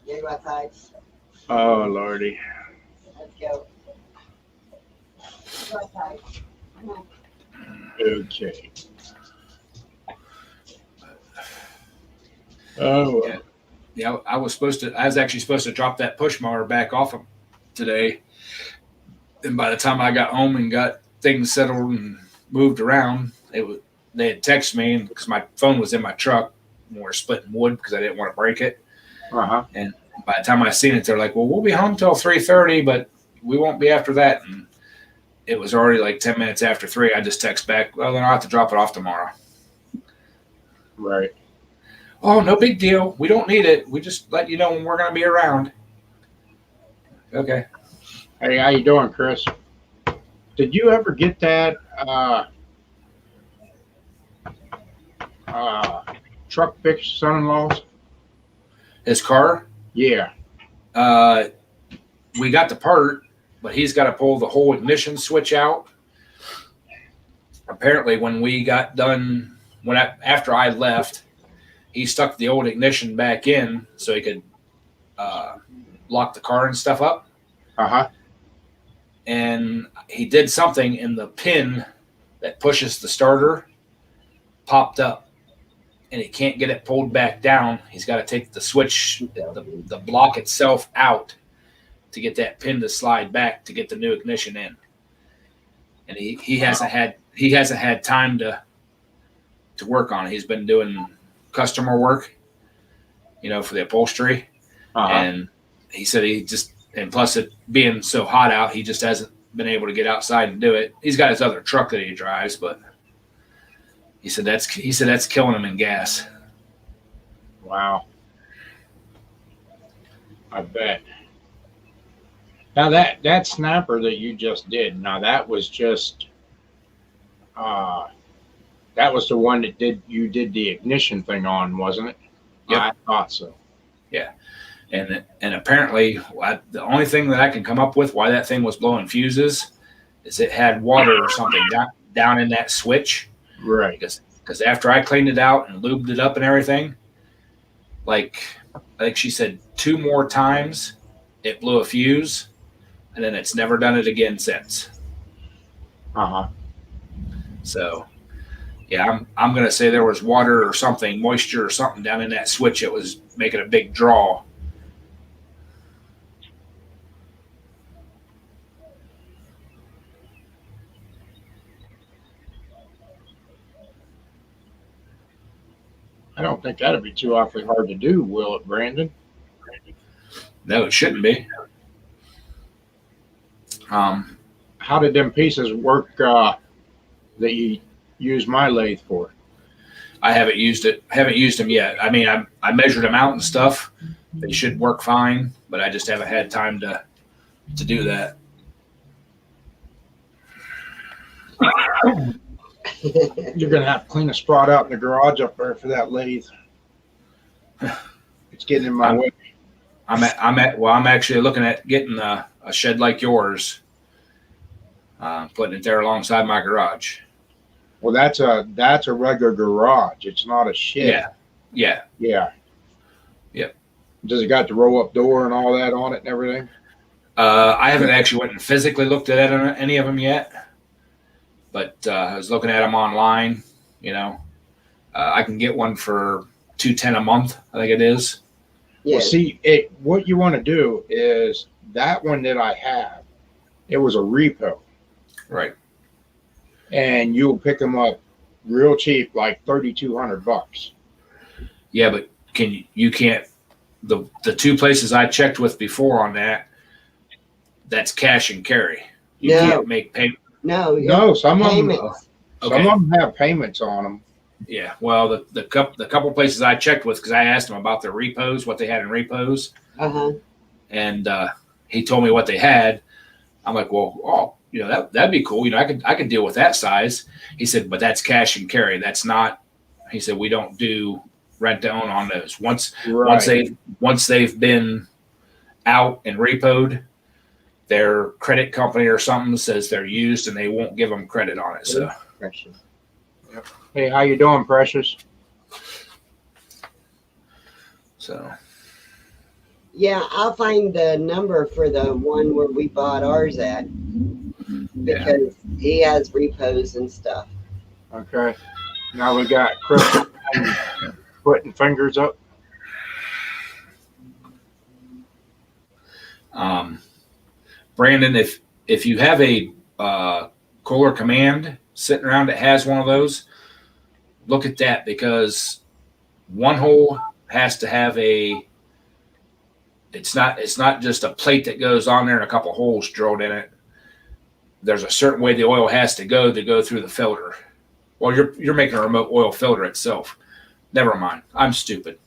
You go outside. Oh, Lordy. Let's go. Go outside. Okay. Oh, well. Yeah, I was actually supposed to drop that push mower back off of today. And by the time I got home and got things settled and moved around, they had texted me because my phone was in my truck when we were splitting wood because I didn't want to break it. Uh-huh. And by the time I seen it, they're like, well, we'll be home till 3:30, but we won't be after that. And it was already like 10 minutes after 3. I just text back, well, then I'll have to drop it off tomorrow. Right. Oh, no big deal. We don't need it. We just let you know when we're going to be around. Okay. Hey, how you doing, Chris? Did you ever get that truck fixed, son-in-law's? His car, Yeah. we got the part, but he's got to pull the whole ignition switch out. Apparently, when we got done, after I left, he stuck the old ignition back in so he could lock the car and stuff up. Uh-huh. And he did something, and the pin that pushes the starter popped up, and he can't get it pulled back down. He's got to take the switch, the block itself out to get that pin to slide back to get the new ignition in. And he hasn't had time to work on it. He's been doing customer work, for the upholstery. Uh-huh. And he said and plus it being so hot out, he just hasn't been able to get outside and do it. He's got his other truck that he drives, but he said that's killing him in gas. Wow. I bet. Now that snapper that you just did, now that was just that was the one that you did the ignition thing on, wasn't it? Yep. I thought so. Yeah. And apparently the only thing that I can come up with why that thing was blowing fuses is it had water or something down in that switch. Right. Because after I cleaned it out and lubed it up and everything, like I think she said 2 more times it blew a fuse, and then it's never done it again since. Uh-huh. So, yeah, I'm going to say there was water or something, moisture or something down in that switch. It was making a big draw. I don't think that'd be too awfully hard to do, will it, Brandon? No, it shouldn't be. How did them pieces work that you use my lathe for? I haven't used them yet. I mean, I measured them out and stuff. They should work fine, but I just haven't had time to do that. You're gonna have to clean a spot out in the garage up there for that lathe. It's getting in my way. I'm actually looking at getting a shed like yours, putting it there alongside my garage. Well, that's a regular garage. It's not a shed. Yeah. Yeah. Yep. Does it got the roll up door and all that on it and everything? I haven't actually went and physically looked at any of them yet, but I was looking at them online. You know, I can get one for $210 a month. I think it is. Yeah. Well, see, what you want to do is that one that I have, it was a repo, Right. and you'll pick them up real cheap, like $3,200. Yeah, but you can't. The two places I checked with before on that's cash and carry. You No. can't make payment. No, No, some of them, payments. Okay. some of them have payments on them. Yeah. Well, the couple places I checked with, because I asked them about their repos, what they had in repos, Uh-huh. and he told me what they had. I'm like, well, you know, that'd be cool. You know, I could deal with that size. He said, but that's cash and carry. That's not. He said we don't do rent to own on those. Once they've been out and repoed, their credit company or something says they're used and they won't give them credit on it. So Precious. Hey, how you doing, Precious? Yeah, I'll find the number for the one where we bought ours at because he has repos and stuff. Okay. Now we got Chris putting fingers up. Brandon, if you have a Kohler Command sitting around that has one of those, look at that, because one hole has to have it's not just a plate that goes on there and a couple holes drilled in it. There's a certain way the oil has to go through the filter. Well, you're making a remote oil filter itself. Never mind. I'm stupid.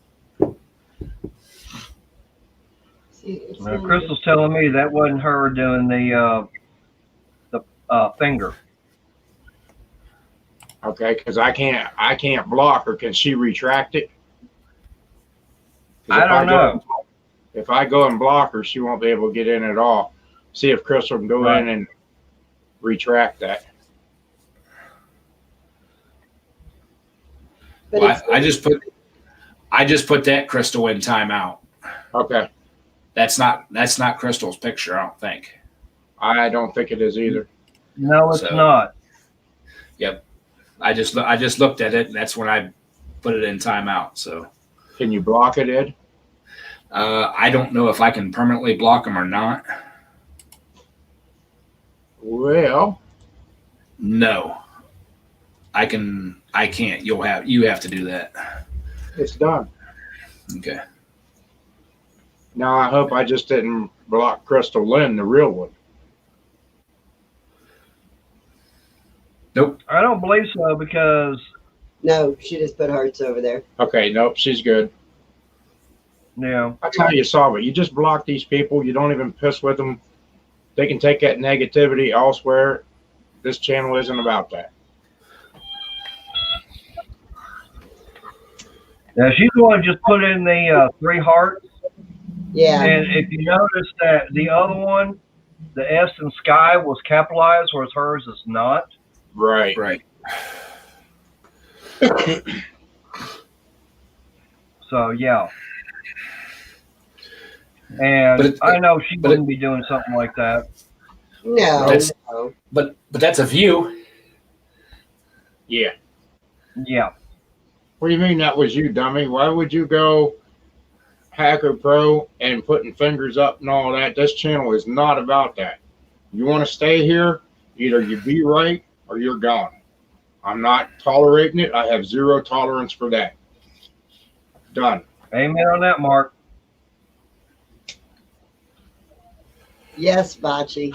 See, it's Now, not- Crystal's telling me that wasn't her doing the finger. Okay, because I can't block her. Can she retract it? 'Cause I don't know. If I go and block her, she won't be able to get in at all. See if Crystal can go Right. in and retract that. But Well, it's, I just put that Crystal in timeout. Okay, That's not Crystal's picture, I don't think. I don't think it is either. No, it's So- not. I just looked at it, and that's when I put it in timeout. So Can you block it, Ed? I don't know if I can permanently block them or not. Well, No, I can't. You have to do that. it's done. Okay. Now I hope I just didn't block Crystal Lynn, the real one. Nope. I don't believe so because no, she just put hearts over there. Okay, nope, she's good. yeah, That's how you solve it. You just block these people. You don't even piss with them. They can take that negativity elsewhere. This channel isn't about that. now she's the one who just put in the 3 hearts. Yeah. And if you notice that the other one, the S in Sky was capitalized, whereas hers is not. Right. Right. So yeah. And But it- I know she but wouldn't be doing something like that. No, That's- no. But that's a view. Yeah. Yeah. What do you mean that was you, dummy? Why would you go Hacker Pro and putting fingers up and all that? This channel is not about that. You want to stay here, either you be right or you're gone. I'm not tolerating it. I have zero tolerance for that. Done. Amen on that, Mark. Yes, Bocce.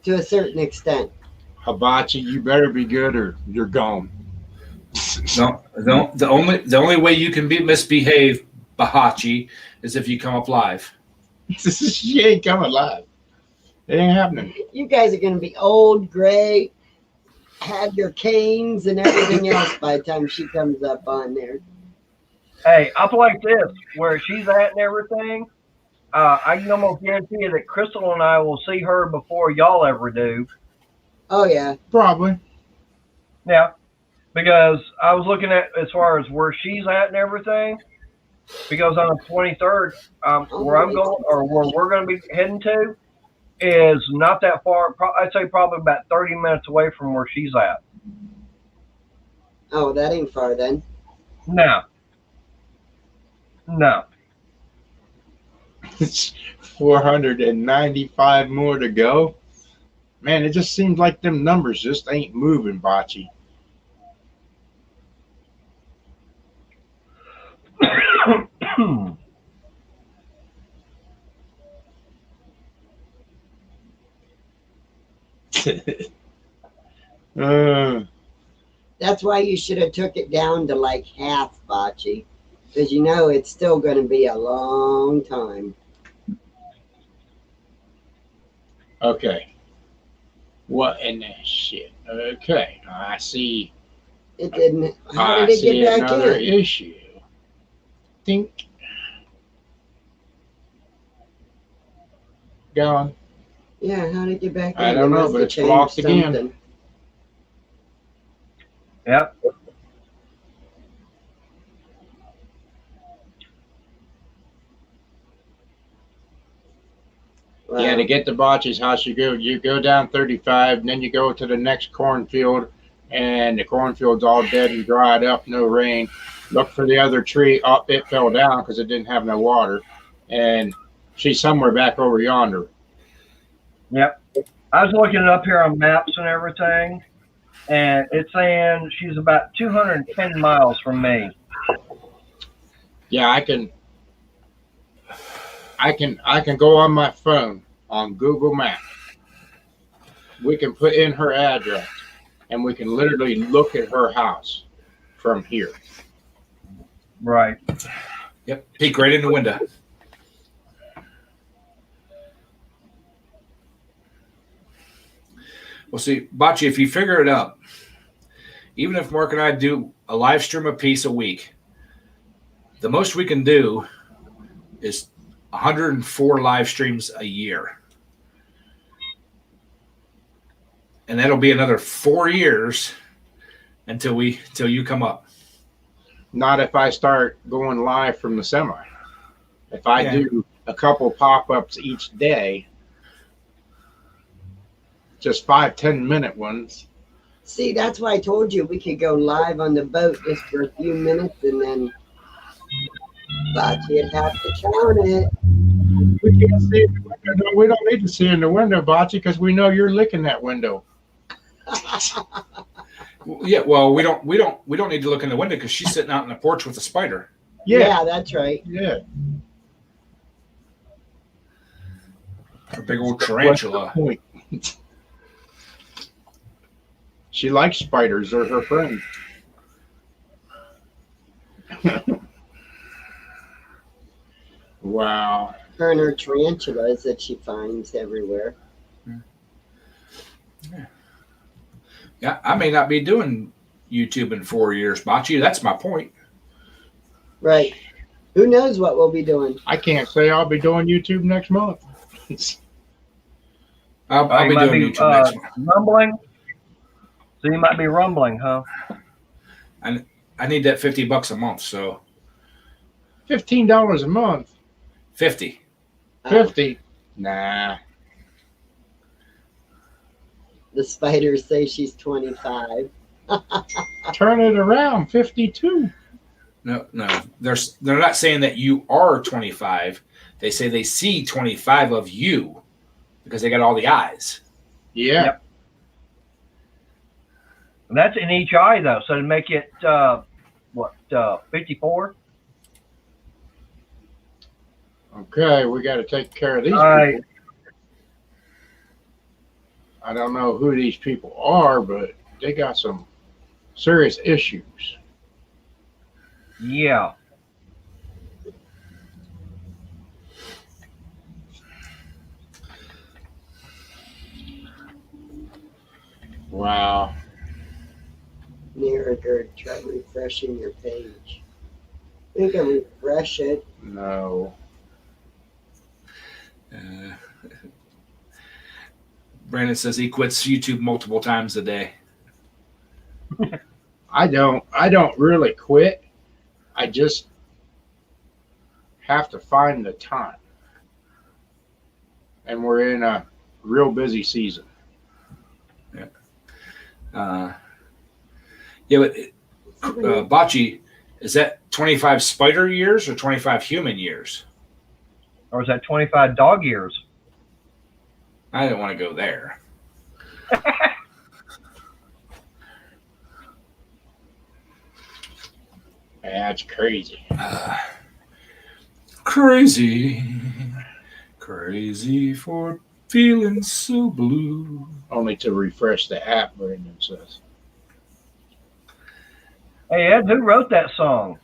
To a certain extent. Hibachi, you better be good or you're gone. No, the only way you can misbehave, Bahachi, is if you come up live. She ain't coming live. It ain't happening. You guys are going to be old, gray, have your canes and everything else by the time she comes up on there. Hey, I'll play like this, where she's at and everything. I can almost guarantee you that Crystal and I will see her before y'all ever do. Oh yeah. Probably. Yeah, because I was looking at as far as where she's at and everything. Because on the 23rd, where I'm going or where we're going to be heading to is not that far. I'd say probably about 30 minutes away from where she's at. Oh, that ain't far then. No. It's 495 more to go. Man, it just seems like them numbers just ain't moving, Bocce. That's why you should have took it down to like half, Bocce, because you know it's still going to be a long time. Okay. What in the shit? Okay, I see. It didn't. How I did it see get back another in? issue. Think. Gone. Yeah, how did it get back in? I don't They know, must but have it's changed blocked again. something. Yep. Wow. Yeah, to get to Bocce's house, you go down 35, and then you go to the next cornfield, and the cornfield's all dead and dried up, no rain. Look for the other tree. Oh, it fell down because it didn't have no water, and she's somewhere back over yonder. Yep. I was looking it up here on maps and everything, and it's saying she's about 210 miles from me. Yeah, I can go on my phone on Google Maps. We can put in her address, and we can literally look at her house from here. Right. Yep. Peek right in the window. Well, see, Bocce, if you figure it out, even if Mark and I do a live stream a piece a week, the most we can do is 104 live streams a year. And that'll be another 4 years until you come up. Not if I start going live from the semi. If I do a couple pop-ups each day, just 5-10 minute ones. See, that's why I told you we could go live on the boat just for a few minutes, and then Bocce'd have to count it. We can't see in the window. We don't need to see in the window, Bocce, because we know you're licking that window. Yeah, well, we don't need to look in the window because she's sitting out on the porch with a spider. Yeah, that's right. Yeah. A big old tarantula. Point. She likes spiders. They're her friend. Wow. Her and her tarantulas that she finds everywhere. Yeah, I may not be doing YouTube in 4 years, Bocce. That's my point. Right. Who knows what we'll be doing? I can't say I'll be doing YouTube next month. I'll be You might doing YouTube next month. rumbling. So you might be rumbling, huh? I need that $50 a month, so $15 a month. 50. 50. Nah. The spiders say she's 25. Turn it around. 52. No, they're not saying that you are 25. They say they see 25 of you because they got all the eyes. Yeah. Yep. And that's in each eye, though. So to make it, 54? Okay, we got to take care of these All right. people. I don't know who these people are, but they got some serious issues. Yeah. Wow. Near or try refreshing your page. You can refresh it. No. Brandon says he quits YouTube multiple times a day. I don't really quit. I just have to find the time. And we're in a real busy season. But Bocce, is that 25 spider years or 25 human years? Or is that 25 dog years? I didn't want to go there. That's crazy. Crazy for feeling so blue. Only to refresh the app, Brendan says. Hey, Ed, who wrote that song?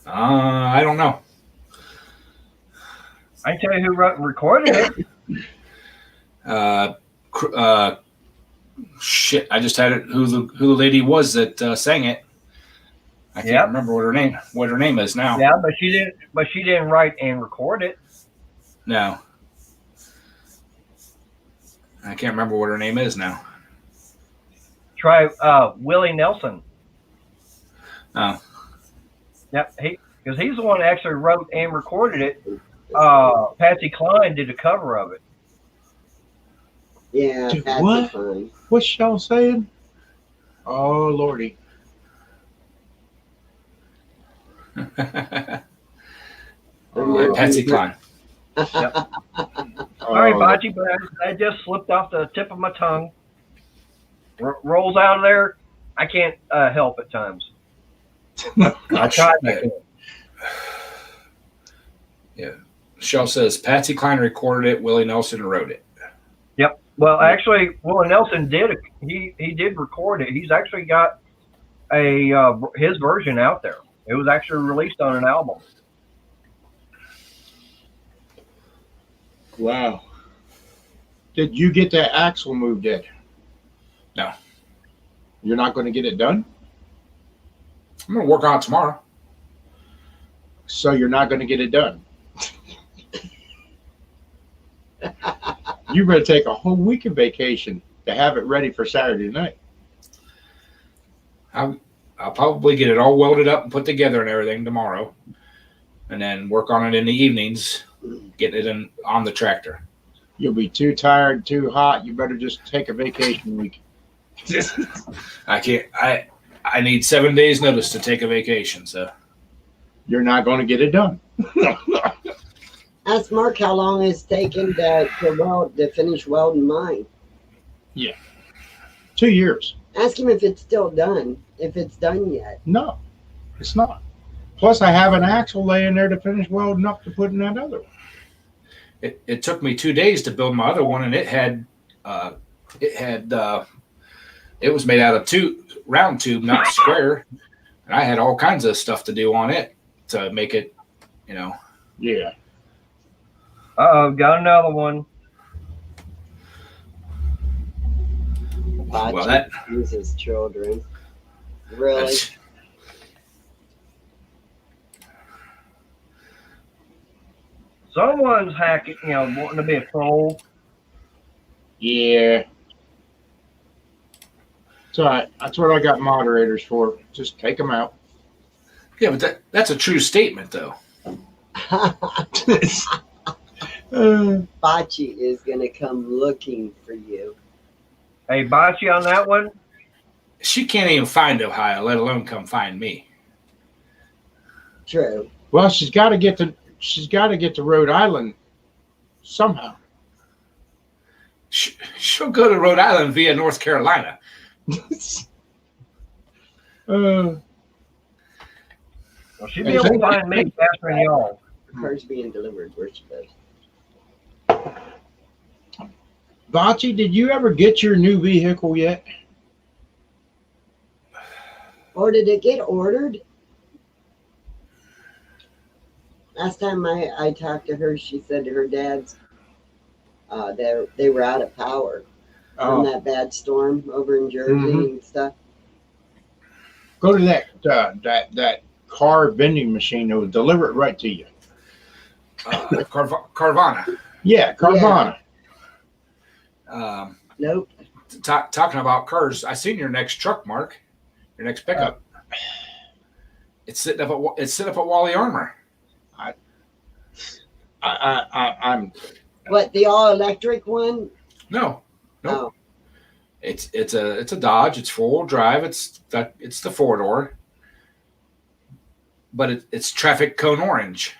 I don't know. I can tell you who wrote and recorded it. Shit, I just had it. Who the lady was that sang it? I can't remember what her name is now. Yeah, but she didn't write and record it. No, I can't remember what her name is now. Try Willie Nelson. Oh, Yep, because he's the one that actually wrote and recorded it. Patsy Cline did a cover of it. Yeah, Dude, that's what? fine. What's Shell saying? Oh, Lordy. Patsy Cline. Sorry, Oh, Bocce, but that just slipped off the tip of my tongue. Rolls out of there. I can't help at times. I tried to. Yeah. Shell says Patsy Cline recorded it. Willie Nelson wrote it. Yep. Well, actually, Willie Nelson did. He did record it. He's actually got his version out there. It was actually released on an album. wow. Did you get that axle moved in? No. You're not going to get it done? I'm gonna work on it tomorrow. So you're not going to get it done. You better take a whole week of vacation to have it ready for Saturday night. I'll probably get it all welded up and put together and everything tomorrow, and then work on it in the evenings, getting it on the tractor. You'll be too tired, too hot. You better just take a vacation week. I can't. I need 7 days notice to take a vacation. So You're not going to get it done. Ask Mark how long it's taken to finish welding mine. 2 years. Ask him if it's still done, if it's done yet. No, it's not. Plus, I have an axle laying there to finish welding up to put in that other one. it took me 2 days to build my other one, and it was made out of round tube, not square, and I had all kinds of stuff to do on it to make it, Yeah. Got another one. Bocce Well, that uses children. Really? that's, Someone's hacking, wanting to be a troll. Yeah. It's all right. That's what I got moderators for. Just take them out. yeah, but that's a true statement, though. Bocce is going to come looking for you. Hey, Bocce on that one. She can't even find Ohio, let alone come find me. True. Well, she's got to get to Rhode Island somehow. She'll go to Rhode Island via North Carolina. Well, she'd be able to find me faster than y'all. Car's being delivered. Where's she goes? Bocce, did you ever get your new vehicle yet? Or did it get ordered? Last time I talked to her, she said her dad's, they were out of power from that bad storm over in Jersey and stuff. Go to that car vending machine that would deliver it right to you. Carvana. Yeah, Carvana. Nope. Talking about cars, I seen your next truck, Mark. Your next pickup. It's sitting up at Wally Armor. I'm What, the all electric one? No. Oh, It's a Dodge. It's 4-wheel drive. It's the 4-door, but it's traffic cone orange.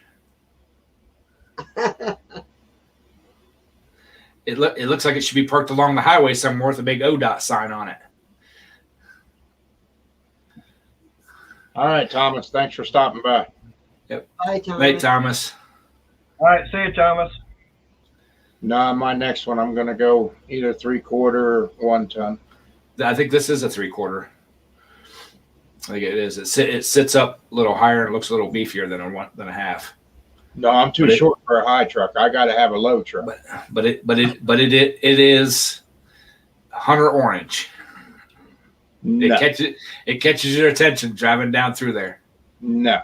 It looks like it should be parked along the highway somewhere with a big ODOT sign on it. all right, Thomas. Thanks for stopping by. bye, Thomas. Hey, Thomas. All right, see you, Thomas. No, my next one, I'm gonna go either 3/4 or 1 ton. I think this is a 3/4. I think it is. It sits up a little higher and looks a little beefier than a half. No, I'm too short for a high truck. I got to have a low truck. But it is Hunter orange. No, It catches your attention driving down through there. no.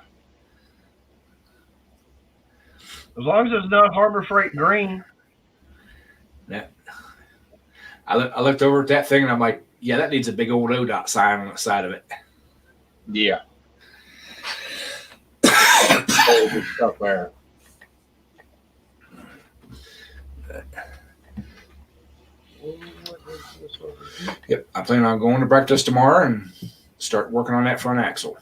As long as it's not Harbor Freight green. I looked over at that thing and I'm like, yeah, that needs a big old ODOT sign on the side of it. Yeah. Oh, good stuff there. Yep, I plan on going to breakfast tomorrow and start working on that front axle.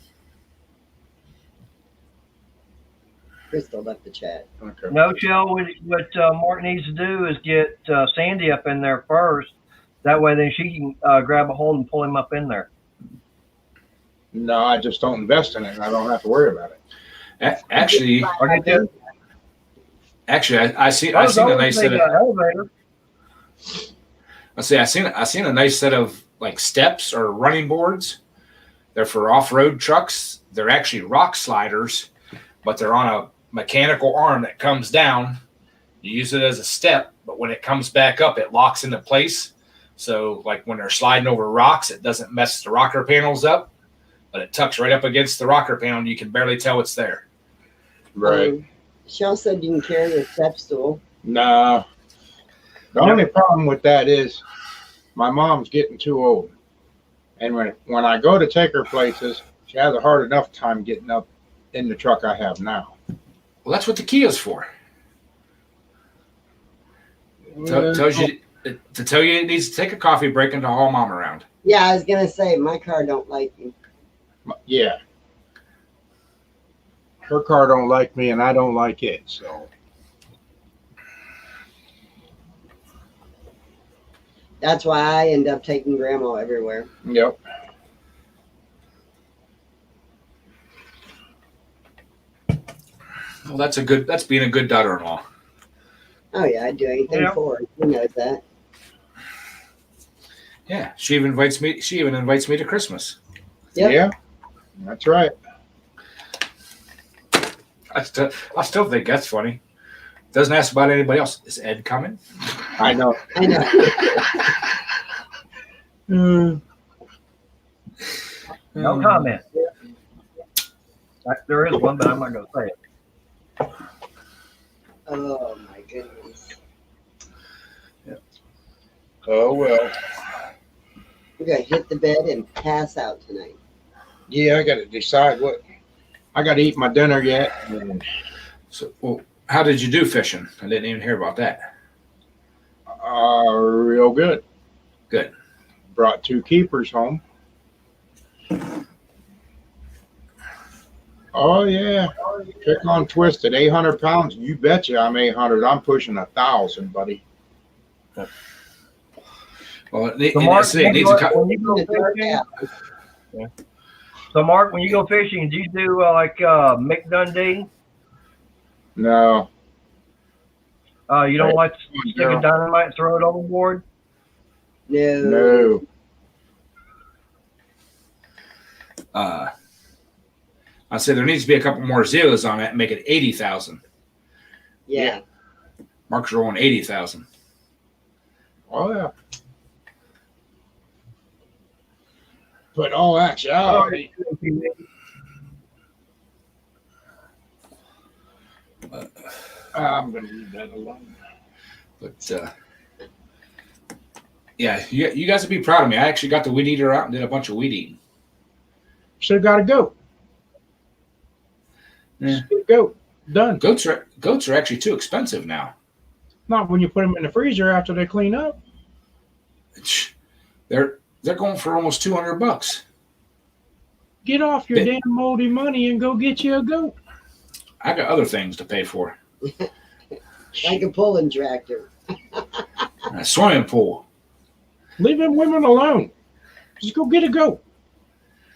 Crystal left the chat. Okay. No, Chill, what Mark needs to do is get Sandy up in there first. That way then she can grab a hold and pull him up in there. No, I just don't invest in it. And I don't have to worry about it. Actually, Or get that- I seen a nice set of elevator. I seen a nice set of like steps or running boards. They're for off-road trucks. They're actually rock sliders, but they're on a mechanical arm that comes down. You use it as a step, but when it comes back up, it locks into place. So like when they're sliding over rocks, it doesn't mess the rocker panels up, but it tucks right up against the rocker panel and you can barely tell it's there. Right. Shell said you can carry a step stool. No. The only problem with that is my mom's getting too old. And when I go to take her places, she has a hard enough time getting up in the truck I have now. Well, that's what the Kia's for. Tells you to tell you it needs to take a coffee break and to haul mom around. Yeah, I was gonna say my car don't like you. Yeah. Her car don't like me and I don't like it, so. That's why I end up taking grandma everywhere. Yep. Well, that's being a good daughter-in-law. Oh yeah, I'd do anything for her. She knows that. Yeah, she even invites me to Christmas. Yep. Yeah. That's right. I still think that's funny. Doesn't ask about anybody else. Is Ed coming? I know. I know. No comment. There is one, but I'm not going to say it. Oh my goodness. Oh well. We're gonna hit the bed and pass out tonight. Yeah, I got to decide what. I got to eat my dinner yet. So, well, how did you do fishing? I didn't even hear about that. Real good. Good. Brought 2 keepers home. Oh yeah. Pick on Twisted. 800 pounds. You betcha I'm 800. I'm pushing 1,000, buddy. Well, So Mark, it needs a when you go fishing, so Mark, when you go fishing, do you do like Mick Dundee? No. You don't like to stick a dynamite and throw it overboard? No. No. I said there needs to be a couple more zeros on that and make it 80,000. Yeah. Mark's rolling 80,000. Oh yeah. But all actuality, I'm going to leave that alone. But yeah, you guys would be proud of me. I actually got the weed eater out and did a bunch of weed eating. Should have got a goat. Yeah. Just get a goat. Done. Goats are actually too expensive now. Not when you put them in the freezer after they clean up. They're going for almost $200. Get off your Yeah. damn moldy money and go get you a goat. I got other things to pay for. Like a pulling tractor. A swimming pool. Leave them women alone. Just go get a goat.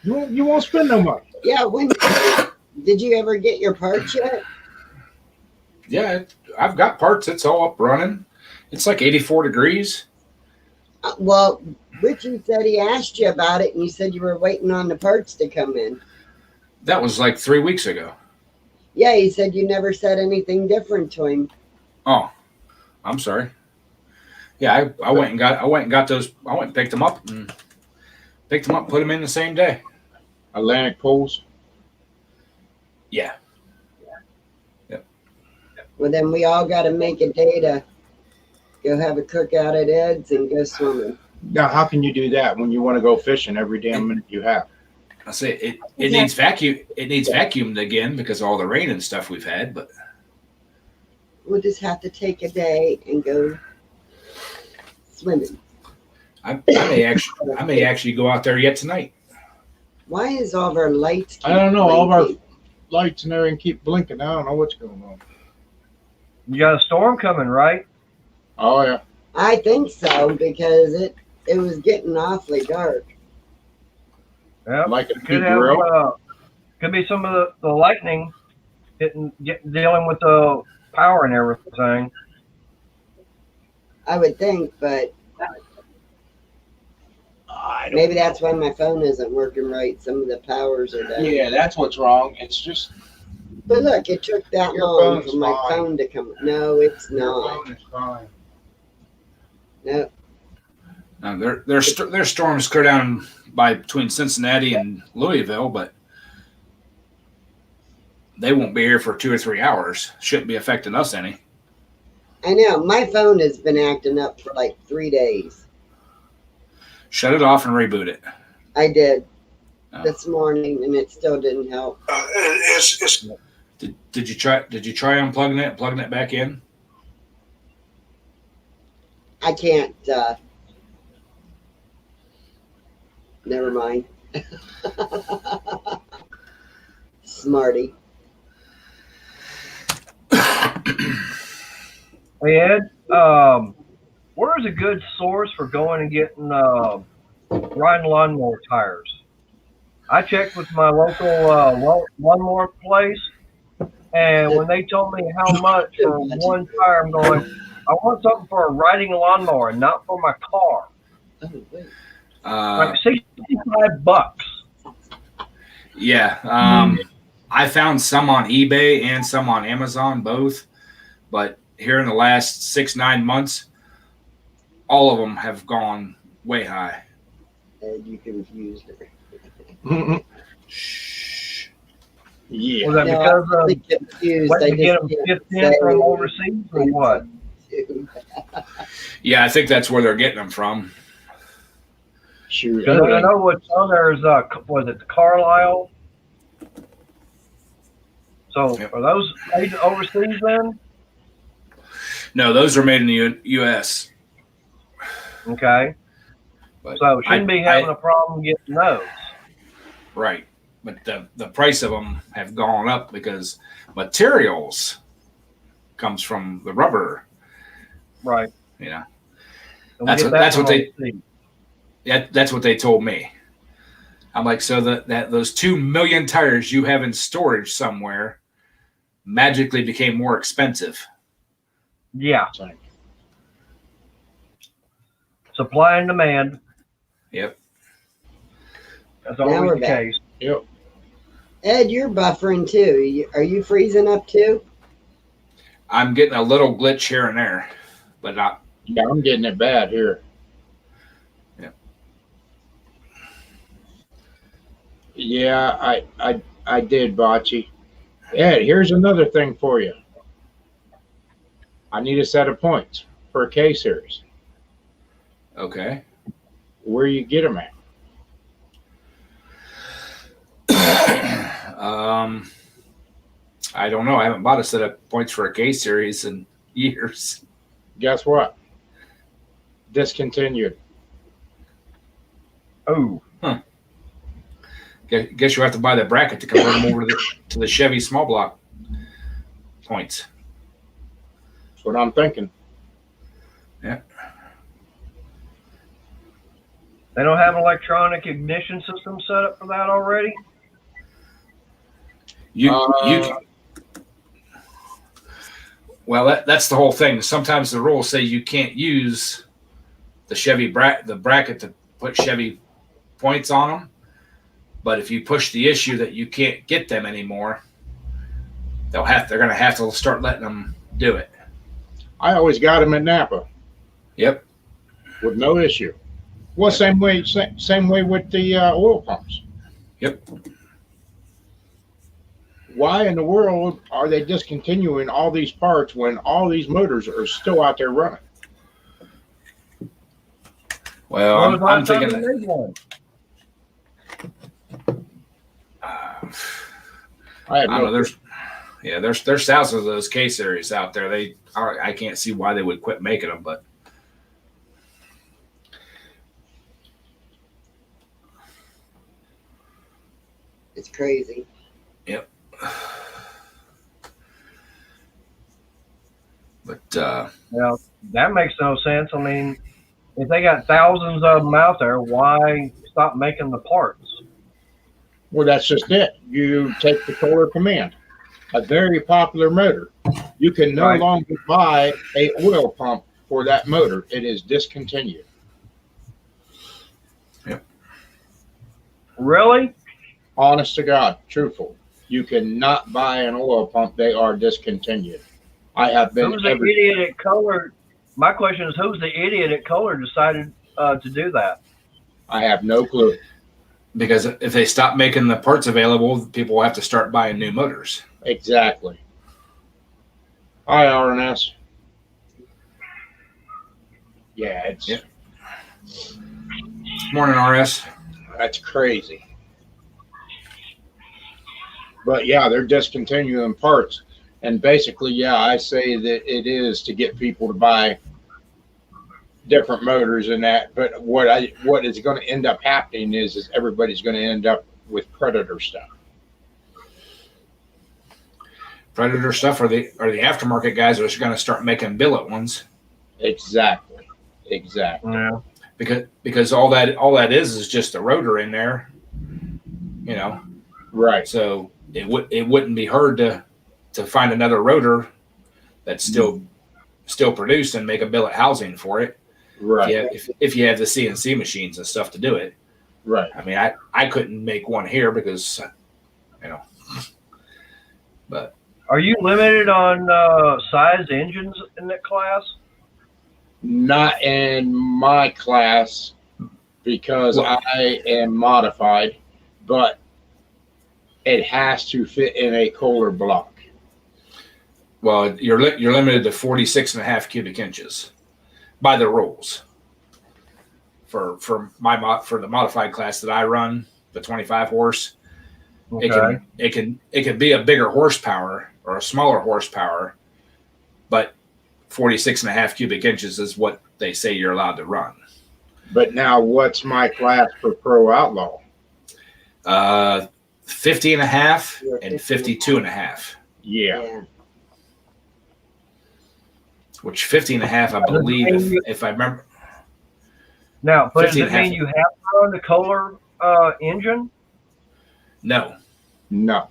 You won't spend no money. Yeah, when did you ever get your parts yet? Yeah, I've got parts. It's all up running. It's like 84 degrees. Well, Richard said he asked you about it and you said you were waiting on the parts to come in. That was like 3 weeks ago. Yeah, he said you never said anything different to him. Oh, I'm sorry. Yeah, I went and got those. I went and picked them up, and put them in the same day. Atlantic poles. Yeah. Well, then we all got to make a day to go have a cookout at Ed's and go swimming. Now, how can you do that when you want to go fishing every damn minute you have? I say it needs vacuum. It needs vacuumed again because of all the rain and stuff we've had. But We'll just have to take a day and go swimming. I may actually go out there yet tonight. Why is all of our lights? I don't know. All of our blinking? lights and everything keep blinking. I don't know what's going on. You got a storm coming, right? Oh, yeah. I think so because it was getting awfully dark. Yeah. Like a Could big grill. have, could be some of the lightning dealing with the power and everything. I would think, but maybe that's why my phone isn't working right. Some of the powers are down. Yeah, that's what's wrong. It's just But look, it took that Your long phone's for my fine. phone to come. No, it's your not. phone is fine. No, There's storms clear down by between Cincinnati and Louisville, but they won't be here for 2 or 3 hours. Shouldn't be affecting us any. I know. My phone has been acting up for like 3 days. Shut it off and reboot it. I did Oh. this morning, and it still didn't help. Did you try unplugging it, plugging it back in? I can't. Never mind. Smarty. Hey Ed, where is a good source for going and getting riding lawnmower tires? I checked with my local lawnmower place, and when they told me how much for one tire, I'm going, I want something for a riding lawnmower, not for my car. Oh, wait. Like $65. Yeah. I found some on eBay and some on Amazon, both. But here in the last 6-9 months, all of them have gone way high. Ed, you confused her. Shh. Yeah. Was that No, because I'm of really confused. waiting I to get them just shipped can't in from say overseas or what? Yeah, I think that's where they're getting them from. Shoot. Because I know what's on there is, was it the Carlisle? So Yep. are those made overseas then? No, those are made in the U.S. Okay. But So shouldn't be having a problem getting those. right. But the price of them have gone up because materials comes from the rubber. Right. You know, And we That's get what- that's from what they- overseas. that's what they told me. I'm like, so that those 2 million tires you have in storage somewhere magically became more expensive. Yeah. Supply and demand. Yep. That's Now we're always the back. case. Yep. Ed, you're buffering too. Are you freezing up too? I'm getting a little glitch here and there, but not. Yeah, I'm getting it bad here. Yeah. Yeah, I did, Bocce. Ed, here's another thing for you. I need a set of points for a K series. Okay. Where you get them at? I don't know. I haven't bought a set of points for a K series in years. Guess what? Discontinued. Oh, Guess you have to buy the bracket to convert them over to the Chevy small block points. That's what I'm thinking. they don't have an electronic ignition system set up for that already? Well, that's the whole thing. Sometimes the rules say you can't use the Chevy the bracket to put Chevy points on them. But if you push the issue that you can't get them anymore, they're going to have to start letting them do it. I always got them in Napa Yep. with no issue. Well, same way with the oil pumps. Yep. Why in the world are they discontinuing all these parts when all these motors are still out there running? Well, When was the I'm last time thinking they made one? I have I don't no. know. There's thousands of those K series out there. I can't see why they would quit making them, but It's crazy. Well, that makes no sense. I mean, if they got thousands of them out there, why stop making the parts? Well, that's just it. You take the Kohler Command, a very popular motor. You can no Right. longer buy a oil pump for that motor. It is discontinued. Really? Honest to God, truthful. You cannot buy an oil pump. They are discontinued. I have been Who's the idiot at Kohler? My question is, who's the idiot at Kohler decided to do that? I have no clue. because if they stop making the parts available, people will have to start buying new motors. Exactly. Hi, RNS. Yeah, it's Yeah. Morning, RS. that's crazy. But yeah, they're discontinuing parts. And basically, yeah, I say that it is to get people to buy different motors and that. But what is going to end up happening is everybody's going to end up with Predator stuff. Predator stuff, or the aftermarket guys are going to start making billet ones. Exactly. Yeah. Because all that is just a rotor in there, you know. Right. So it wouldn't be hard to find another rotor that's still produced and make a billet housing for it. Right. If you have the CNC machines and stuff to do it. Right. I mean, I couldn't make one here because, you know. But Are you limited on size engines in that class? Not in my class because Well- I am modified, but it has to fit in a Kohler block. well, you're limited to 46.5 cubic inches by the rules. For the modified class that I run, the 25 horse, Okay. it can be a bigger horsepower or a smaller horsepower, but 46.5 cubic inches is what they say you're allowed to run. But now, what's my class for Pro Outlaw? 50.5 and 52.5, Yeah. which 50.5, I believe, if I remember. Now, but does 15 it and a half. mean you have to run the Kohler engine? No, No.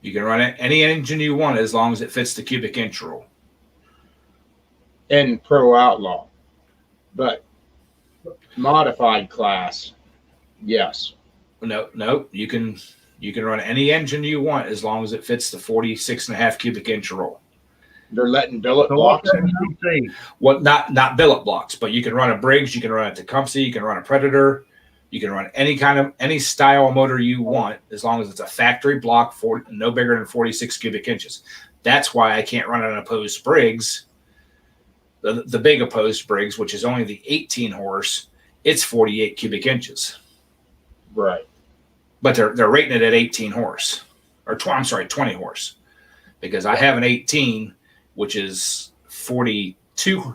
you can run any engine you want as long as it fits the cubic inch rule. In Pro Outlaw. But modified class, yes. No, you can run any engine you want as long as it fits the 46.5 cubic inch rule. They're letting billet So what's blocks that in. CC? Well, not billet blocks, but you can run a Briggs, you can run a Tecumseh, you can run a Predator, you can run any style motor you want as long as it's a factory block for no bigger than 46 cubic inches. That's why I can't run an opposed Briggs the big opposed Briggs, which is only the 18 horse, it's 48 cubic inches. Right. But they're rating it at 18 horse, or 20 horse, because I have an 18, which is 42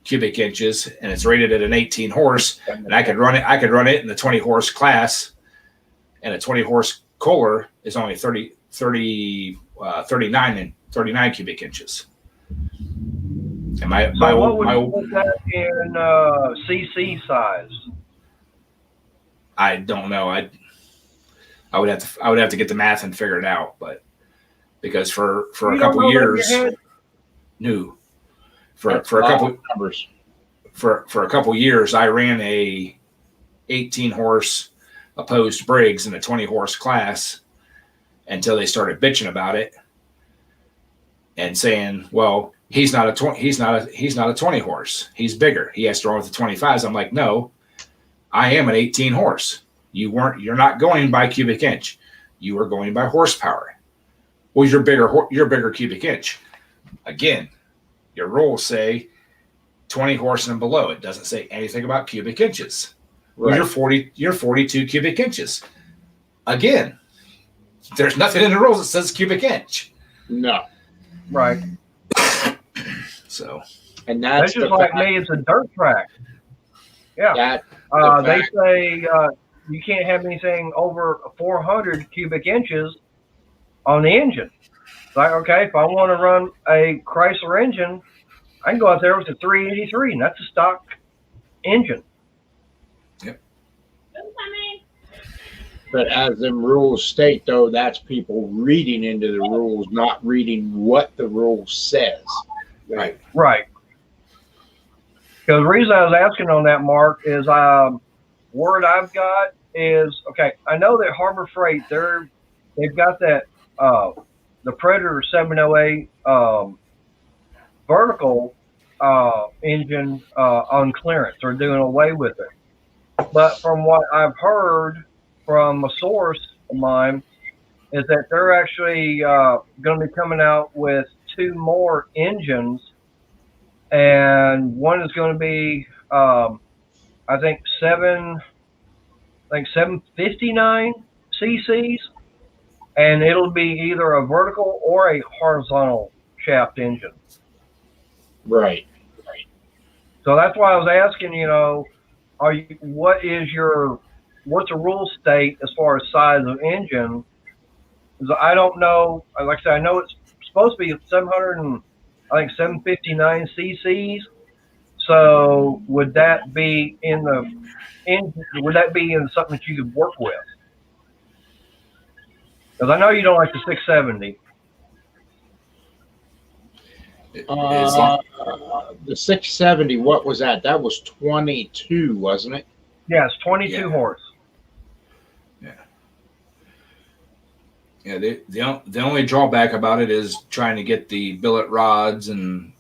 cubic inches, and it's rated at an 18 horse, and I could run it in the 20 horse class, and a 20 horse Kohler is only 39 cubic inches. And what would you put that in CC size? I don't know. I would have to get the math and figure it out, but because for a couple years, for a couple numbers. For a couple years, I ran a 18 horse opposed Briggs in a 20 horse class until they started bitching about it and saying, "Well, he's not a 20 horse. He's bigger. He has to run with the 25s." I'm like, "No, I am an 18 horse. You're not going by cubic inch. You are going by horsepower. Well, you're bigger cubic inch. Again, your rules say 20 horse and below. It doesn't say anything about cubic inches. Right. Well, you're 42 cubic inches. Again, there's nothing in the rules that says cubic inch. No. Right. So, And That's just like me. It's a dirt track. Yeah. They say you can't have anything over 400 cubic inches on the engine. It's like, okay, if I want to run a Chrysler engine, I can go out there with a 383, and that's a stock engine. But as them rules state, though, that's people reading into the rules, not reading what the rule says. right. Right. Because the reason I was asking on that, Mark, is word I've got is, okay, I know that Harbor Freight, they've got that, the Predator 708 vertical engine on clearance. They're doing away with it. But from what I've heard from a source of mine is that they're actually going to be coming out with 2 more engines, and one is going to be I think 759 cc's, and it'll be either a vertical or a horizontal shaft engine. Right. So that's why I was asking, what's the rule state as far as size of engine? Because I don't know. Like I said, I know it's supposed to be 759 cc's. So would that be in something that you could work with? Because I know you don't like the 670. The 670, what was that? That was 22, wasn't it? Yeah, it's 22 Yeah. horse. Yeah, the only drawback about it is trying to get the billet rods and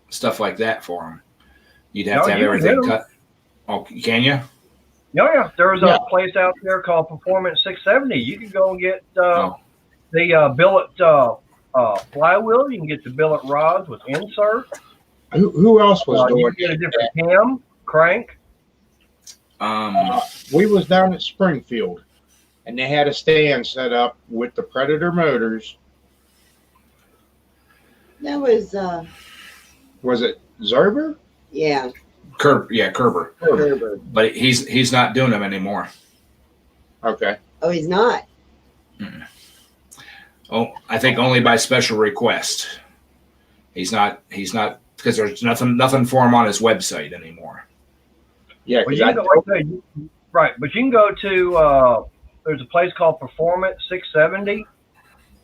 stuff like that for them. You'd have to have everything cut. Oh, can you? Yeah. There's a place out there called Performance 670. You can go and get the billet flywheel. You can get the billet rods with insert. Who else was doing You can get a different cam, crank. We was down at Springfield, and they had a stand set up with the Predator motors. That was, Was it Zerber? yeah. Kerber. Gerber. But he's not doing them anymore. Okay. Oh, he's not. Oh, I think only by special request. He's not because there's nothing for him on his website anymore. Yeah, Well, you can go, right, but you can go to there's a place called Performance 670,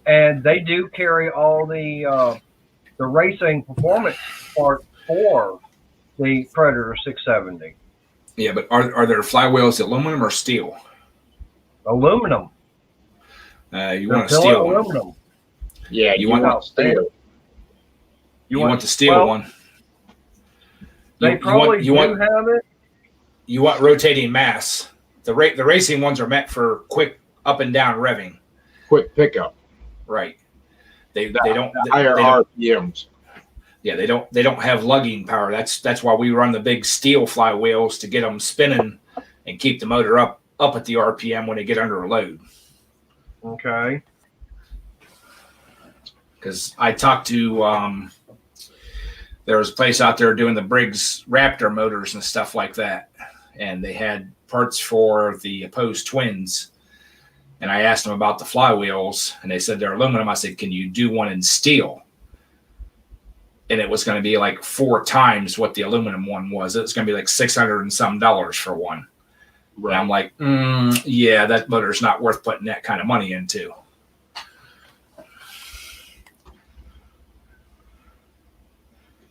and they do carry all the racing performance part for the Predator 670. Yeah, but are their flywheels aluminum or steel? Aluminum. You want a steel one. Aluminum. yeah, You want steel. You want the steel one. They probably do have it. You want rotating mass. The racing ones are meant for quick up and down revving. Quick pickup. Right. They don't higher they don't, RPMs. Yeah, they don't have lugging power. That's why we run the big steel flywheels to get them spinning and keep the motor up at the RPM when they get under a load. Okay. Because I talked to there was a place out there doing the Briggs Raptor motors and stuff like that, and they had parts for the opposed twins. And I asked them about the flywheels, and they said they're aluminum. I said, "Can you do one in steel?" And it was going to be like 4 times what the aluminum one was. It was going to be like $600 and some for one. Right. And I'm like, yeah, that motor's not worth putting that kind of money into.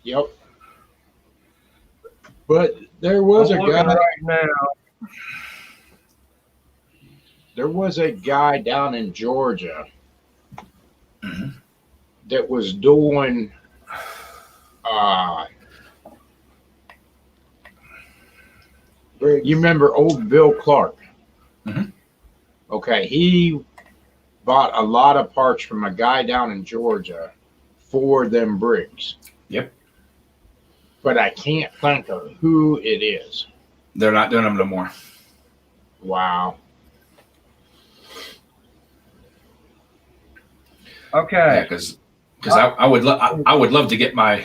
Yep. But there was a guy right now. There was a guy down in Georgia that was doing you remember old Bill Clark? Mhm. Okay, he bought a lot of parts from a guy down in Georgia for them Briggs. Yep. But I can't think of who it is. They're not doing them no more. Wow. Okay. Yeah, because I would love to get my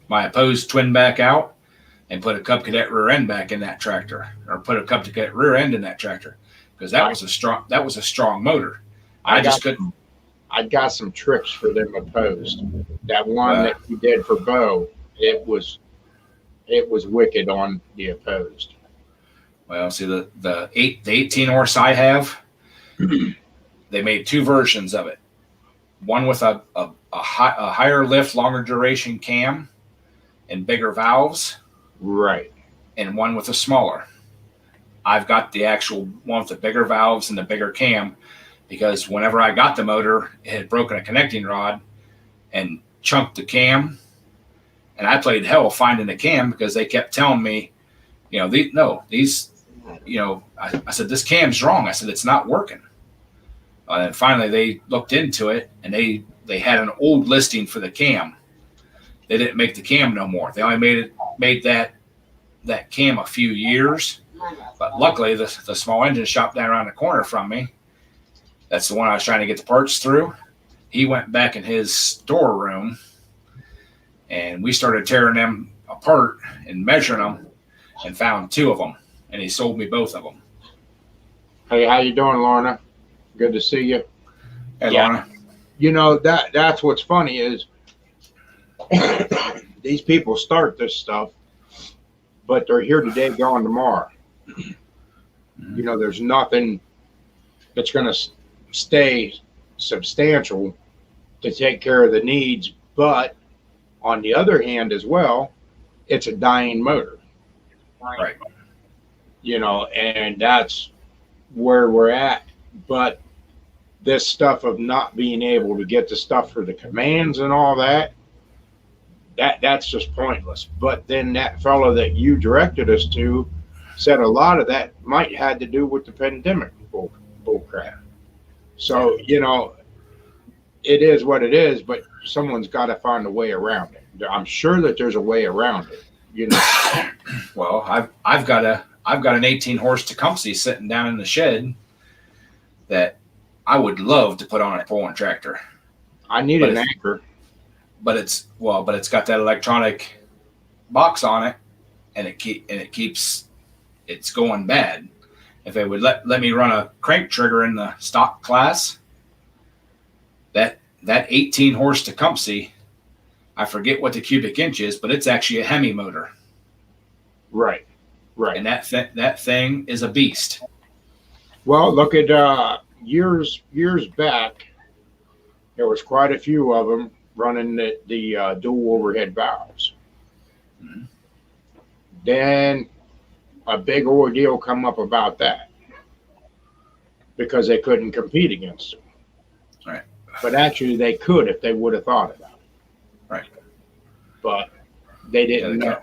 opposed twin back out and put a Cub Cadet rear end back in that tractor, or put a Cub Cadet rear end in that tractor, because that was a strong motor. I just couldn't. I got some tricks for them opposed. That one that you did for Bo, it was wicked on the opposed. Well, see the 18 horse I have, they made 2 versions of it. One with a higher lift, longer duration cam, and bigger valves. Right. And one with a smaller. I've got the actual one with the bigger valves and the bigger cam, because whenever I got the motor, it had broken a connecting rod and chunked the cam. And I played hell finding the cam, because they kept telling me, I said, this cam's wrong. I said, it's not working. And finally they looked into it, and they had an old listing for the cam. They didn't make the cam no more. They only made that cam a few years. But luckily the small engine shop down around the corner from me, that's the one I was trying to get the parts through. He went back in his storeroom, and we started tearing them apart and measuring them, and found 2 of them, and he sold me both of them. Hey, how you doing, Lorna? Good to see you. Hey, Yeah. Lorna. That's what's funny is these people start this stuff, but they're here today, gone tomorrow. There's nothing that's going to stay substantial to take care of the needs. But on the other hand as well, it's a dying motor. Right. And that's where we're at. But this stuff of not being able to get the stuff for the commands and all that's just pointless. But then that fellow that you directed us to said a lot of that might had to do with the pandemic bull crap. So, it is what it is, but someone's got to find a way around it. I'm sure that there's a way around it. Well, I've got an 18 horse Tecumseh sitting down in the shed that I would love to put on a pulling tractor. I need an anchor. But it's got that electronic box on it, and it keeps it's going bad. If they would let me run a crank trigger in the stock class, that 18 horse Tecumseh, I forget what the cubic inch is, but it's actually a Hemi motor. Right. And that thing is a beast. Well, look at years back, there was quite a few of them running the dual overhead valves. Mm-hmm. Then a big ordeal come up about that because they couldn't compete against them. Right. But actually they could if they would have thought about it. Right. But they didn't know.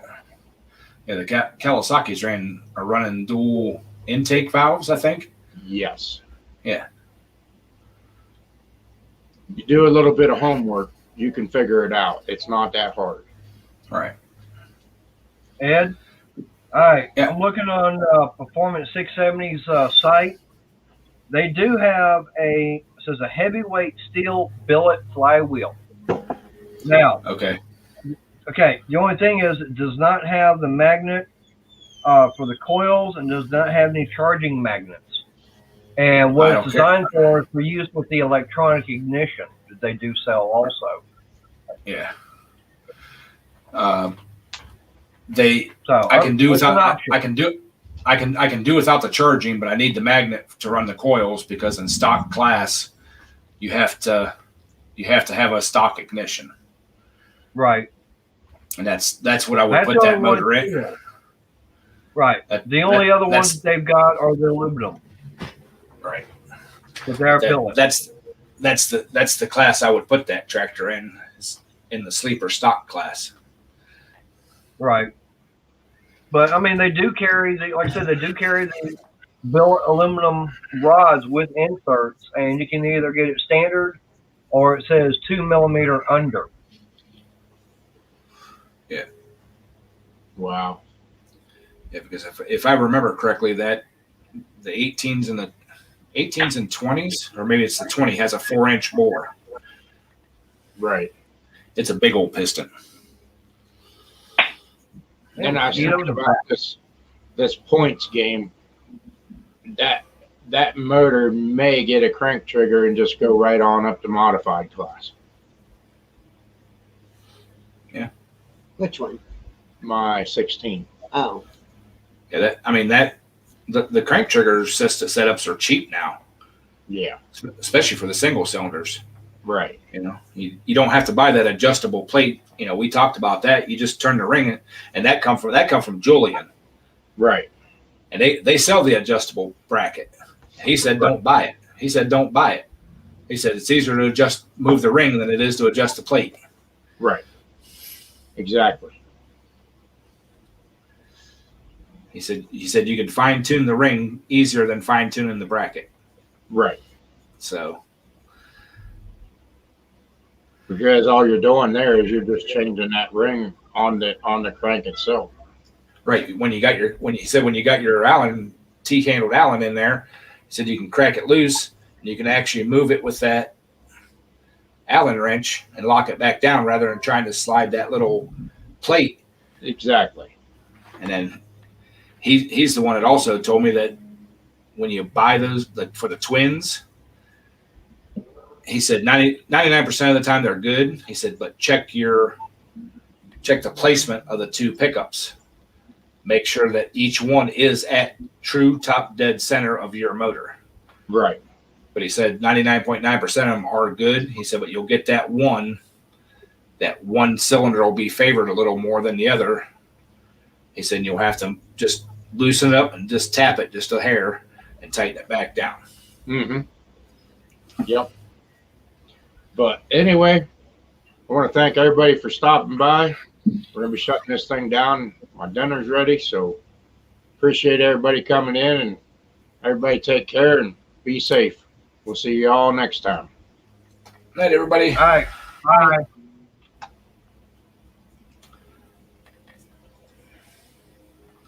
Yeah, the Kawasaki's are running dual intake valves, I think. Yes. Yeah. You do a little bit of homework, you can figure it out. It's not that hard. All right. Ed? All right. Yeah. I'm looking on Performance 670's site. They do have it says a heavyweight steel billet flywheel. Now, Okay. okay, the only thing is it does not have the magnet for the coils and does not have any charging magnets. And I what don't it's designed for is for use with the electronic ignition that they do sell also. Yeah. They. So I can do it's an without. option. I can do without the charging, but I need the magnet to run the coils because in stock class, you have to have a stock ignition, Right. and that's what I would That's put the that only one- motor in. Right. That- The only other that's- ones they've got are the aluminum, Right. but they're billet. That's the class I would put that tractor in, is in the sleeper stock class. Right. But I mean, they do carry like I said, they do carry the billet aluminum rods with inserts, and you can either get it standard or it says 2 millimeter under. Wow. Yeah, because if I remember correctly, that the 18s and 20s, or maybe it's the 20, has a 4-inch bore. Right. It's a big old piston. And I was You know, thinking about this points game. That motor may get a crank trigger and just go right on up to modified class. Which one? My 16. Oh, Yeah, the crank trigger system setups are cheap now, Yeah. especially for the single cylinders. Right. You know, you don't have to buy that adjustable plate. You know, we talked about that. You just turn the ring, and that come from Julian, Right. and they sell the adjustable bracket. He said, don't buy it. He said, don't buy it. He said, it's easier to move the ring than it is to adjust the plate. Right. Exactly. He said you can fine tune the ring easier than fine tuning the bracket. Right. So Because all you're doing there is you're just changing that ring on the crank itself. right when you got your Allen T-handled Allen in there, he said you can crack it loose and you can actually move it with that Allen wrench and lock it back down rather than trying to slide that little plate. Exactly. And then he's the one that also told me that when you buy those for the twins, he said 99% of the time they're good. He said, but check the placement of the two pickups. Make sure that each one is at true top dead center of your motor. Right. But he said 99.9% of them are good. He said, but you'll get that one cylinder will be favored a little more than the other. He said, you'll have to just loosen it up and just tap it just a hair and tighten it back down. Mm-hmm. Yep. But anyway, I want to thank everybody for stopping by. We're going to be shutting this thing down. My dinner's ready, so appreciate everybody coming in, and everybody take care and be safe. We'll see you all next time. Good night, everybody. All right. Bye.